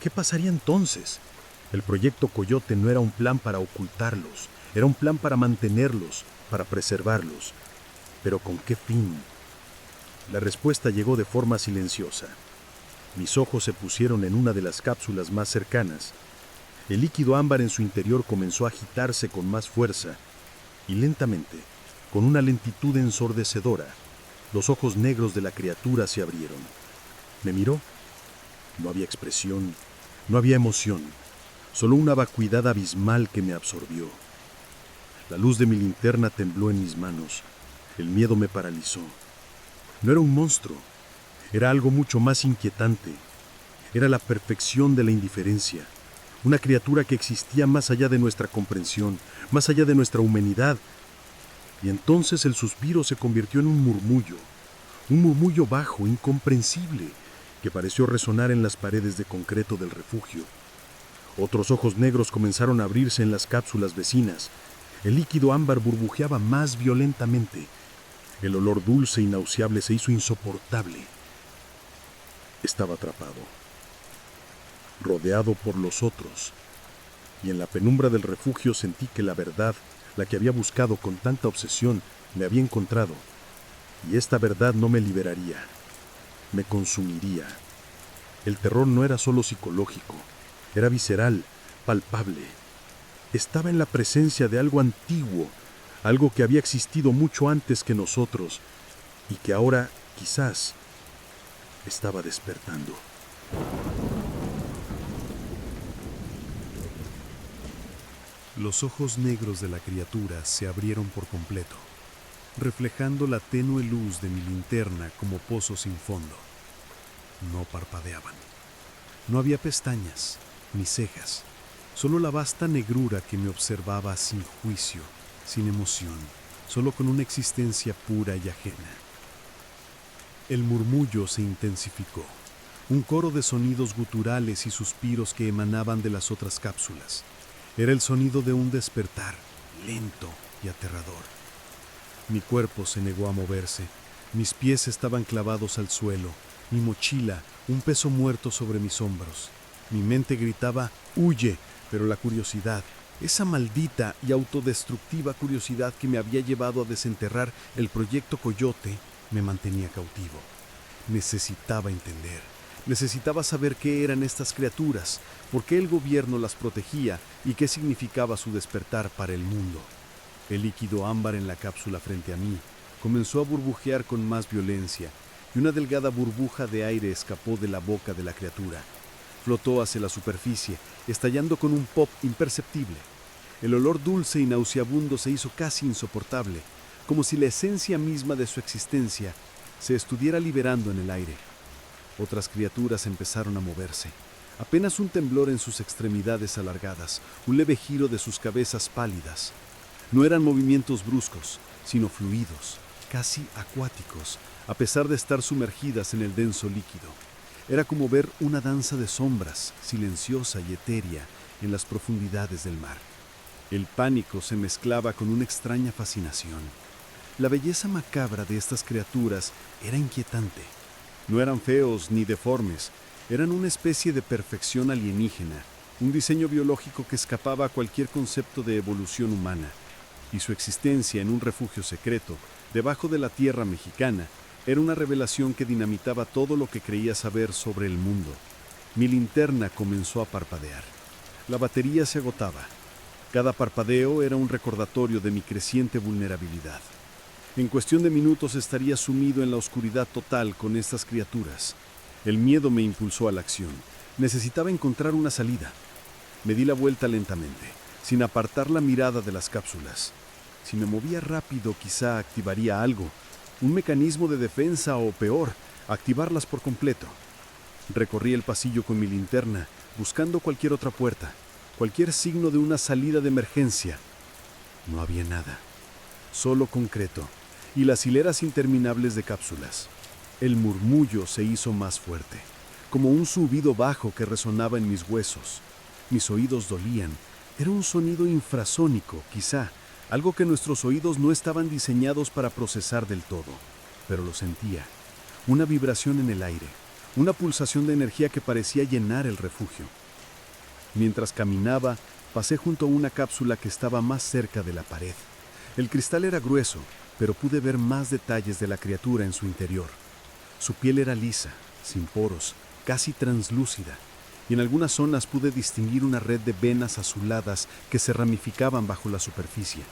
¿qué pasaría entonces? El proyecto Coyote no era un plan para ocultarlos, era un plan para mantenerlos, para preservarlos. ¿Pero con qué fin? La respuesta llegó de forma silenciosa. Mis ojos se pusieron en una de las cápsulas más cercanas. El líquido ámbar en su interior comenzó a agitarse con más fuerza, y lentamente, con una lentitud ensordecedora, los ojos negros de la criatura se abrieron. Me miró. No había expresión, no había emoción, solo una vacuidad abismal que me absorbió. La luz de mi linterna tembló en mis manos. El miedo me paralizó. No era un monstruo, era algo mucho más inquietante. Era la perfección de la indiferencia. Una criatura que existía más allá de nuestra comprensión, más allá de nuestra humanidad. Y entonces el suspiro se convirtió en un murmullo bajo, incomprensible, que pareció resonar en las paredes de concreto del refugio. Otros ojos negros comenzaron a abrirse en las cápsulas vecinas. El líquido ámbar burbujeaba más violentamente. El olor dulce y nauseable se hizo insoportable. Estaba atrapado, rodeado por los otros, y en la penumbra del refugio sentí que la verdad, la que había buscado con tanta obsesión, me había encontrado, y esta verdad no me liberaría, me consumiría. El terror no era solo psicológico, era visceral, palpable. Estaba en la presencia de algo antiguo, algo que había existido mucho antes que nosotros, y que ahora, quizás, estaba despertando. Los ojos negros de la criatura se abrieron por completo, reflejando la tenue luz de mi linterna como pozo sin fondo. No parpadeaban. No había pestañas, ni cejas, solo la vasta negrura que me observaba sin juicio, sin emoción, solo con una existencia pura y ajena. El murmullo se intensificó, un coro de sonidos guturales y suspiros que emanaban de las otras cápsulas. Era el sonido de un despertar, lento y aterrador. Mi cuerpo se negó a moverse, mis pies estaban clavados al suelo, mi mochila, un peso muerto sobre mis hombros. Mi mente gritaba, ¡huye! Pero la curiosidad, esa maldita y autodestructiva curiosidad que me había llevado a desenterrar el proyecto Coyote, me mantenía cautivo. Necesitaba entender. Necesitaba saber qué eran estas criaturas, por qué el gobierno las protegía y qué significaba su despertar para el mundo. El líquido ámbar en la cápsula frente a mí comenzó a burbujear con más violencia y una delgada burbuja de aire escapó de la boca de la criatura. Flotó hacia la superficie, estallando con un pop imperceptible. El olor dulce y nauseabundo se hizo casi insoportable, como si la esencia misma de su existencia se estuviera liberando en el aire. Otras criaturas empezaron a moverse. Apenas un temblor en sus extremidades alargadas, un leve giro de sus cabezas pálidas. No eran movimientos bruscos, sino fluidos, casi acuáticos, a pesar de estar sumergidas en el denso líquido. Era como ver una danza de sombras, silenciosa y etérea, en las profundidades del mar. El pánico se mezclaba con una extraña fascinación. La belleza macabra de estas criaturas era inquietante. No eran feos ni deformes, eran una especie de perfección alienígena, un diseño biológico que escapaba a cualquier concepto de evolución humana. Y su existencia en un refugio secreto, debajo de la tierra mexicana, era una revelación que dinamitaba todo lo que creía saber sobre el mundo. Mi linterna comenzó a parpadear. La batería se agotaba. Cada parpadeo era un recordatorio de mi creciente vulnerabilidad. En cuestión de minutos estaría sumido en la oscuridad total con estas criaturas. El miedo me impulsó a la acción. Necesitaba encontrar una salida. Me di la vuelta lentamente, sin apartar la mirada de las cápsulas. Si me movía rápido, quizá activaría algo, un mecanismo de defensa o peor, activarlas por completo. Recorrí el pasillo con mi linterna, buscando cualquier otra puerta, cualquier signo de una salida de emergencia. No había nada, solo concreto y las hileras interminables de cápsulas. El murmullo se hizo más fuerte, como un zumbido bajo que resonaba en mis huesos. Mis oídos dolían. Era un sonido infrasónico, quizá, algo que nuestros oídos no estaban diseñados para procesar del todo, pero lo sentía. Una vibración en el aire, una pulsación de energía que parecía llenar el refugio. Mientras caminaba, pasé junto a una cápsula que estaba más cerca de la pared. El cristal era grueso, pero pude ver más detalles de la criatura en su interior. Su piel era lisa, sin poros, casi translúcida, y en algunas zonas pude distinguir una red de venas azuladas que se ramificaban bajo la superficie.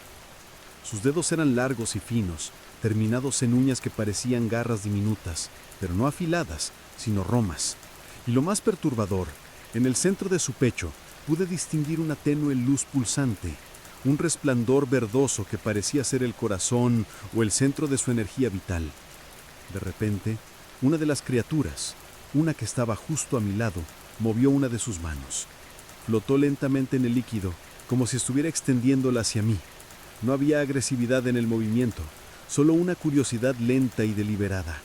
Sus dedos eran largos y finos, terminados en uñas que parecían garras diminutas, pero no afiladas, sino romas. Y lo más perturbador, en el centro de su pecho pude distinguir una tenue luz pulsante, un resplandor verdoso que parecía ser el corazón o el centro de su energía vital. De repente, una de las criaturas, una que estaba justo a mi lado, movió una de sus manos. Flotó lentamente en el líquido, como si estuviera extendiéndola hacia mí. No había agresividad en el movimiento, solo una curiosidad lenta y deliberada.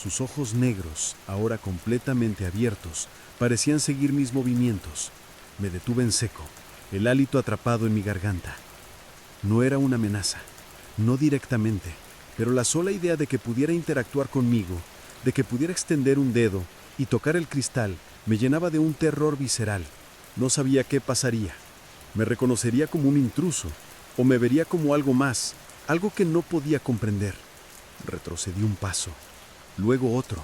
Sus ojos negros, ahora completamente abiertos, parecían seguir mis movimientos. Me detuve en seco, el hálito atrapado en mi garganta. No era una amenaza, no directamente, pero la sola idea de que pudiera interactuar conmigo, de que pudiera extender un dedo y tocar el cristal, me llenaba de un terror visceral. No sabía qué pasaría. Me reconocería como un intruso, o me vería como algo más, algo que no podía comprender. Retrocedí un paso, luego otro.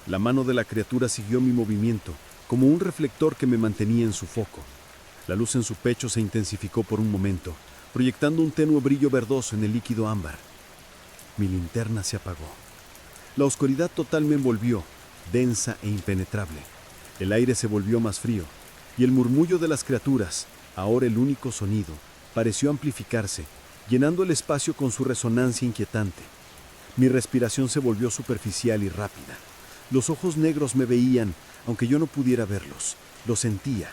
La mano de la criatura siguió mi movimiento, como un reflector que me mantenía en su foco. La luz en su pecho se intensificó por un momento, proyectando un tenue brillo verdoso en el líquido ámbar. Mi linterna se apagó. La oscuridad total me envolvió, densa e impenetrable. El aire se volvió más frío, y el murmullo de las criaturas, ahora el único sonido, pareció amplificarse, llenando el espacio con su resonancia inquietante. Mi respiración se volvió superficial y rápida. Los ojos negros me veían, aunque yo no pudiera verlos. Lo sentía.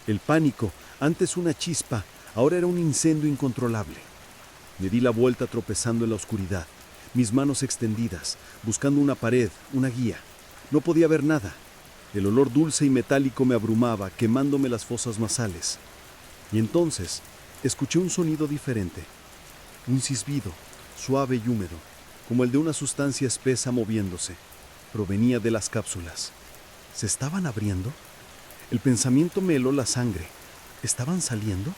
El pánico, antes una chispa, ahora era un incendio incontrolable. Me di la vuelta tropezando en la oscuridad, mis manos extendidas, buscando una pared, una guía. No podía ver nada. El olor dulce y metálico me abrumaba, quemándome las fosas nasales. Y entonces, escuché un sonido diferente. Un silbido, suave y húmedo, como el de una sustancia espesa moviéndose. Provenía de las cápsulas. ¿Se estaban abriendo? El pensamiento me heló la sangre. ¿Estaban saliendo?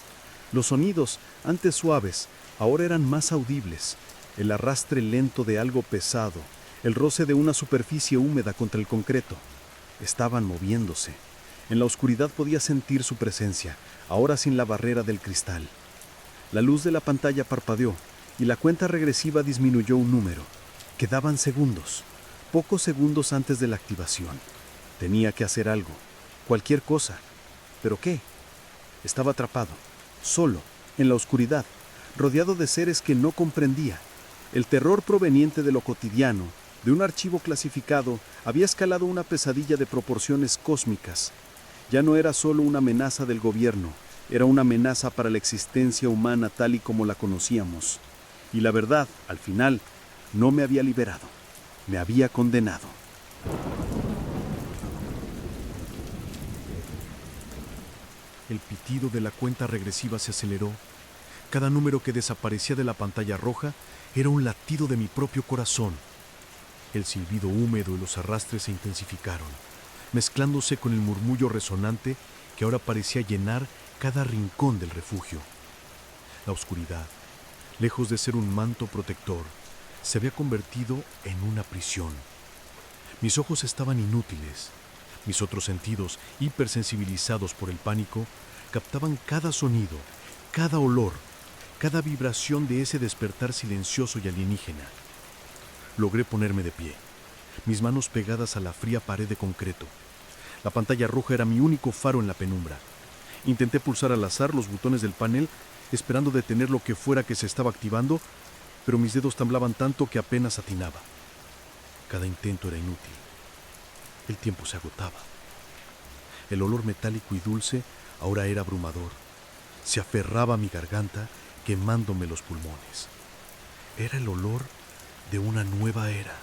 Los sonidos, antes suaves, ahora eran más audibles. El arrastre lento de algo pesado, el roce de una superficie húmeda contra el concreto. Estaban moviéndose. En la oscuridad podía sentir su presencia, ahora sin la barrera del cristal. La luz de la pantalla parpadeó y la cuenta regresiva disminuyó un número. Quedaban segundos, pocos segundos antes de la activación. Tenía que hacer algo, cualquier cosa. ¿Pero qué? Estaba atrapado, solo, en la oscuridad, rodeado de seres que no comprendía. El terror proveniente de lo cotidiano, de un archivo clasificado, había escalado una pesadilla de proporciones cósmicas. Ya no era solo una amenaza del gobierno, era una amenaza para la existencia humana tal y como la conocíamos. Y la verdad, al final, no me había liberado, me había condenado. El pitido de la cuenta regresiva se aceleró. Cada número que desaparecía de la pantalla roja era un latido de mi propio corazón. El silbido húmedo y los arrastres se intensificaron, mezclándose con el murmullo resonante que ahora parecía llenar cada rincón del refugio. La oscuridad, lejos de ser un manto protector, se había convertido en una prisión. Mis ojos estaban inútiles. Mis otros sentidos, hipersensibilizados por el pánico, captaban cada sonido, cada olor, cada vibración de ese despertar silencioso y alienígena. Logré ponerme de pie, mis manos pegadas a la fría pared de concreto. La pantalla roja era mi único faro en la penumbra. Intenté pulsar al azar los botones del panel, esperando detener lo que fuera que se estaba activando, pero mis dedos temblaban tanto que apenas atinaba. Cada intento era inútil. El tiempo se agotaba. El olor metálico y dulce ahora era abrumador. Se aferraba a mi garganta, quemándome los pulmones. Era el olor de una nueva era,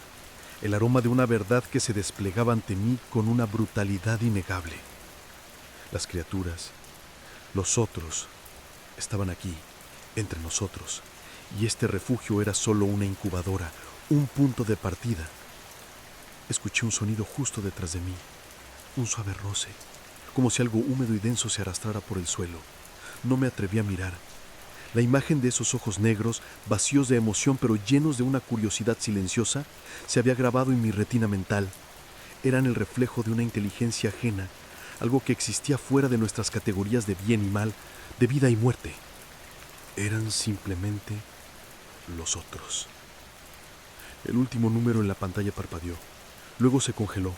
el aroma de una verdad que se desplegaba ante mí con una brutalidad innegable. Las criaturas, los otros, estaban aquí, entre nosotros, y este refugio era solo una incubadora, un punto de partida. Escuché un sonido justo detrás de mí, un suave roce, como si algo húmedo y denso se arrastrara por el suelo. No me atreví a mirar. La imagen de esos ojos negros, vacíos de emoción pero llenos de una curiosidad silenciosa, se había grabado en mi retina mental. Eran el reflejo de una inteligencia ajena, algo que existía fuera de nuestras categorías de bien y mal, de vida y muerte. Eran simplemente los otros. El último número en la pantalla parpadeó. Luego se congeló.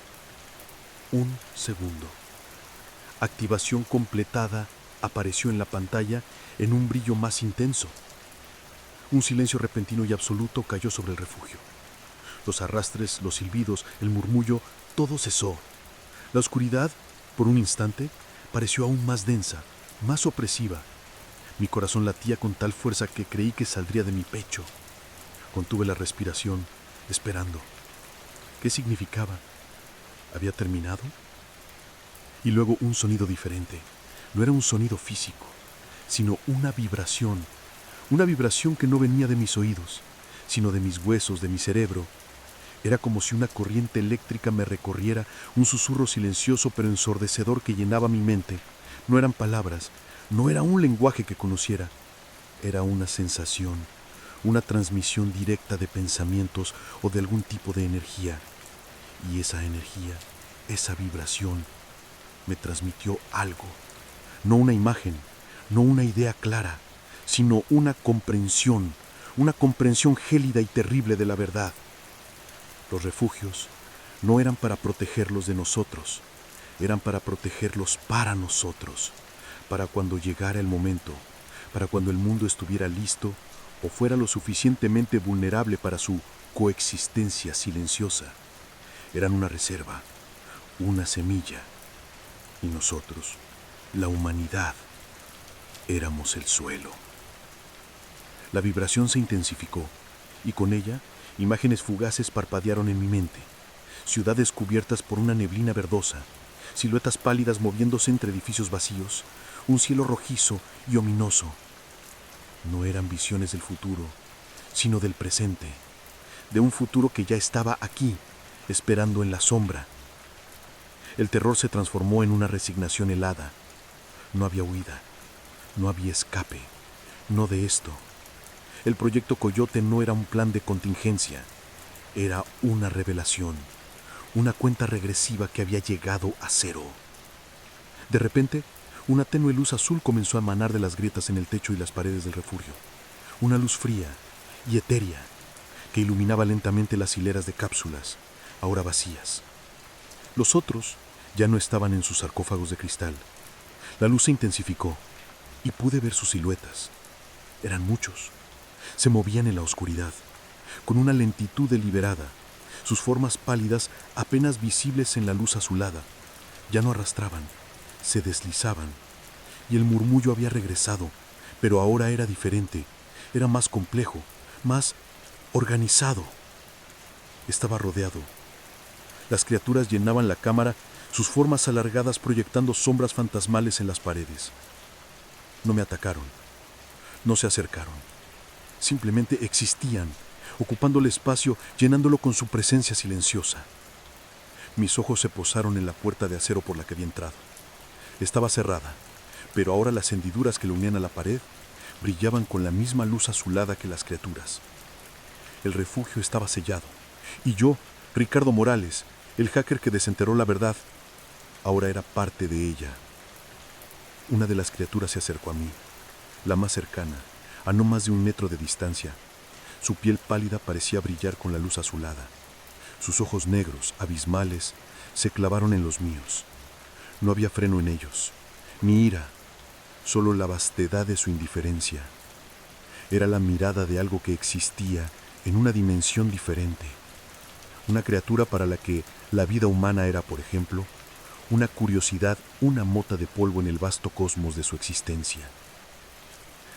Un segundo. Activación completada apareció en la pantalla en un brillo más intenso. Un silencio repentino y absoluto cayó sobre el refugio. Los arrastres, los silbidos, el murmullo, todo cesó. La oscuridad, por un instante, pareció aún más densa, más opresiva. Mi corazón latía con tal fuerza que creí que saldría de mi pecho. Contuve la respiración, esperando. ¿Qué significaba? ¿Había terminado? Y luego un sonido diferente. No era un sonido físico, sino una vibración que no venía de mis oídos, sino de mis huesos, de mi cerebro. Era como si una corriente eléctrica me recorriera, un susurro silencioso pero ensordecedor que llenaba mi mente. No eran palabras, no era un lenguaje que conociera, era una sensación, una transmisión directa de pensamientos o de algún tipo de energía. Y esa energía, esa vibración, me transmitió algo. No una imagen, no una idea clara, sino una comprensión gélida y terrible de la verdad. Los refugios no eran para protegerlos de nosotros, eran para protegerlos para nosotros, para cuando llegara el momento, para cuando el mundo estuviera listo o fuera lo suficientemente vulnerable para su coexistencia silenciosa. Eran una reserva, una semilla, y nosotros, la humanidad, éramos el suelo. La vibración se intensificó, y con ella, imágenes fugaces parpadearon en mi mente. Ciudades cubiertas por una neblina verdosa, siluetas pálidas moviéndose entre edificios vacíos, un cielo rojizo y ominoso. No eran visiones del futuro, sino del presente, de un futuro que ya estaba aquí, esperando en la sombra. El terror se transformó en una resignación helada. No había huida, no había escape, no de esto. El proyecto Coyote no era un plan de contingencia, Era una revelación, una cuenta regresiva que había llegado a cero. De repente, una tenue luz azul comenzó a emanar de las grietas en el techo y las paredes del refugio. Una luz fría y etérea que iluminaba lentamente las hileras de cápsulas, ahora vacías. Los otros ya no estaban en sus sarcófagos de cristal. La luz se intensificó y pude ver sus siluetas. Eran muchos. Se movían en la oscuridad, con una lentitud deliberada. Sus formas pálidas, apenas visibles en la luz azulada, ya no arrastraban, se deslizaban. Y el murmullo había regresado, pero ahora era diferente. Era más complejo, más organizado. Estaba rodeado. Las criaturas llenaban la cámara, sus formas alargadas proyectando sombras fantasmales en las paredes. No me atacaron, no se acercaron. Simplemente existían, ocupando el espacio, llenándolo con su presencia silenciosa. Mis ojos se posaron en la puerta de acero por la que había entrado. Estaba cerrada, pero ahora las hendiduras que la unían a la pared brillaban con la misma luz azulada que las criaturas. El refugio estaba sellado, y yo, Ricardo Morales, el hacker que desenterró la verdad, ahora era parte de ella. Una de las criaturas se acercó a mí, la más cercana, a no más de 1 metro de distancia. Su piel pálida parecía brillar con la luz azulada. Sus ojos negros, abismales, se clavaron en los míos. No había freno en ellos, ni ira, solo la vastedad de su indiferencia. Era la mirada de algo que existía en una dimensión diferente. Una criatura para la que la vida humana era, por ejemplo, una curiosidad, una mota de polvo en el vasto cosmos de su existencia.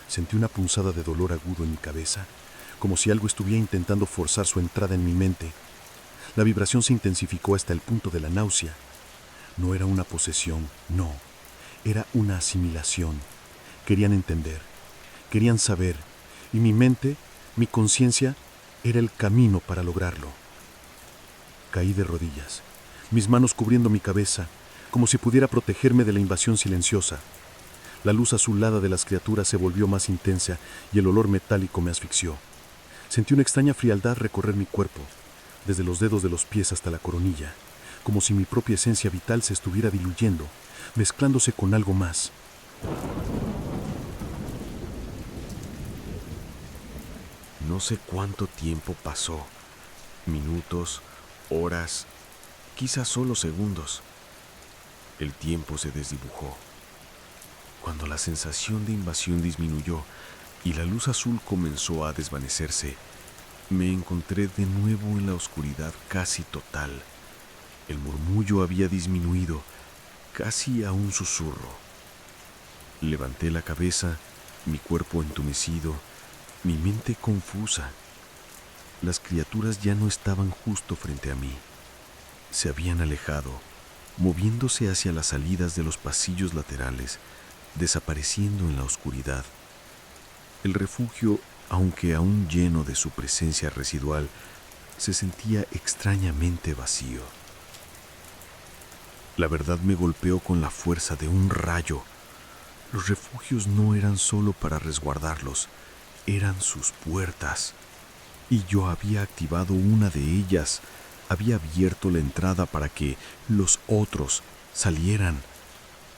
Sentí una punzada de dolor agudo en mi cabeza, como si algo estuviera intentando forzar su entrada en mi mente. La vibración se intensificó hasta el punto de la náusea. No era una posesión, no. Era una asimilación. Querían entender, querían saber, y mi mente, mi conciencia, era el camino para lograrlo. Caí de rodillas, mis manos cubriendo mi cabeza, como si pudiera protegerme de la invasión silenciosa. La luz azulada de las criaturas se volvió más intensa y el olor metálico me asfixió. Sentí una extraña frialdad recorrer mi cuerpo, desde los dedos de los pies hasta la coronilla, como si mi propia esencia vital se estuviera diluyendo, mezclándose con algo más. No sé cuánto tiempo pasó, minutos, horas, quizás solo segundos. El tiempo se desdibujó. Cuando la sensación de invasión disminuyó y la luz azul comenzó a desvanecerse, me encontré de nuevo en la oscuridad casi total. El murmullo había disminuido, casi a un susurro. Levanté la cabeza, mi cuerpo entumecido, mi mente confusa. Las criaturas ya no estaban justo frente a mí. Se habían alejado, moviéndose hacia las salidas de los pasillos laterales, desapareciendo en la oscuridad. El refugio, aunque aún lleno de su presencia residual, se sentía extrañamente vacío. La verdad me golpeó con la fuerza de un rayo. Los refugios no eran solo para resguardarlos, eran sus puertas. Y yo había activado una de ellas, había abierto la entrada para que los otros salieran.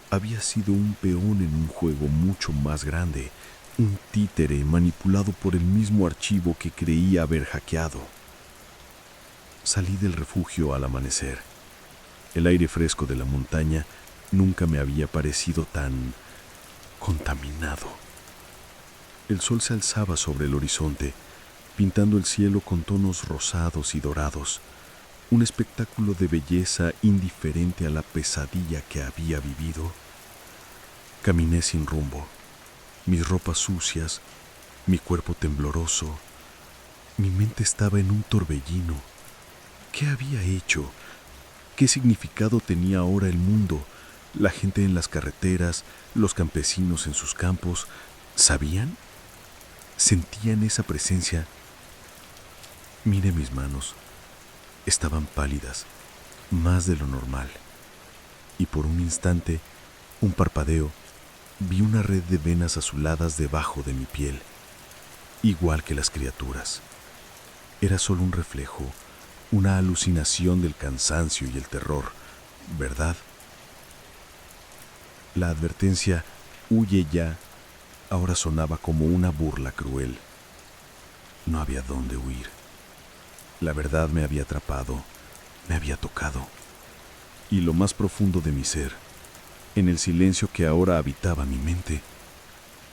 Había sido un peón en un juego mucho más grande, un títere manipulado por el mismo archivo que creía haber hackeado. Salí del refugio al amanecer. El aire fresco de la montaña nunca me había parecido tan contaminado. El sol se alzaba sobre el horizonte, pintando el cielo con tonos rosados y dorados, un espectáculo de belleza indiferente a la pesadilla que había vivido. Caminé sin rumbo, mis ropas sucias, mi cuerpo tembloroso. Mi mente estaba en un torbellino. ¿Qué había hecho? ¿Qué significado tenía ahora el mundo? La gente en las carreteras, los campesinos en sus campos, ¿sabían? ¿Sentían esa presencia? Miré mis manos. Estaban pálidas, más de lo normal. Y por un instante, un parpadeo, vi una red de venas azuladas debajo de mi piel, igual que las criaturas. Era solo un reflejo, una alucinación del cansancio y el terror, ¿verdad? La advertencia «huye ya» ahora sonaba como una burla cruel. No había dónde huir. La verdad me había atrapado, me había tocado. Y lo más profundo de mi ser, en el silencio que ahora habitaba mi mente,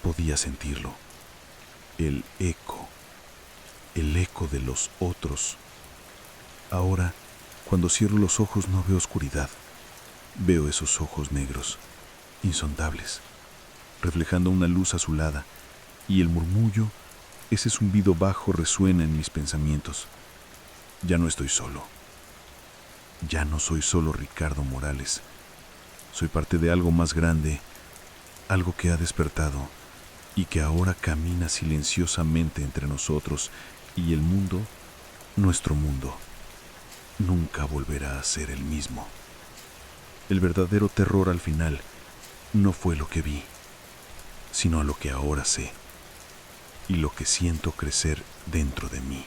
podía sentirlo. El eco de los otros. Ahora, cuando cierro los ojos no veo oscuridad. Veo esos ojos negros, insondables, reflejando una luz azulada, y el murmullo, ese zumbido bajo resuena en mis pensamientos. Ya no estoy solo. Ya no soy solo Ricardo Morales. Soy parte de algo más grande, algo que ha despertado y que ahora camina silenciosamente entre nosotros y el mundo, nuestro mundo, nunca volverá a ser el mismo. El verdadero terror al final no fue lo que vi, sino lo que ahora sé y lo que siento crecer dentro de mí.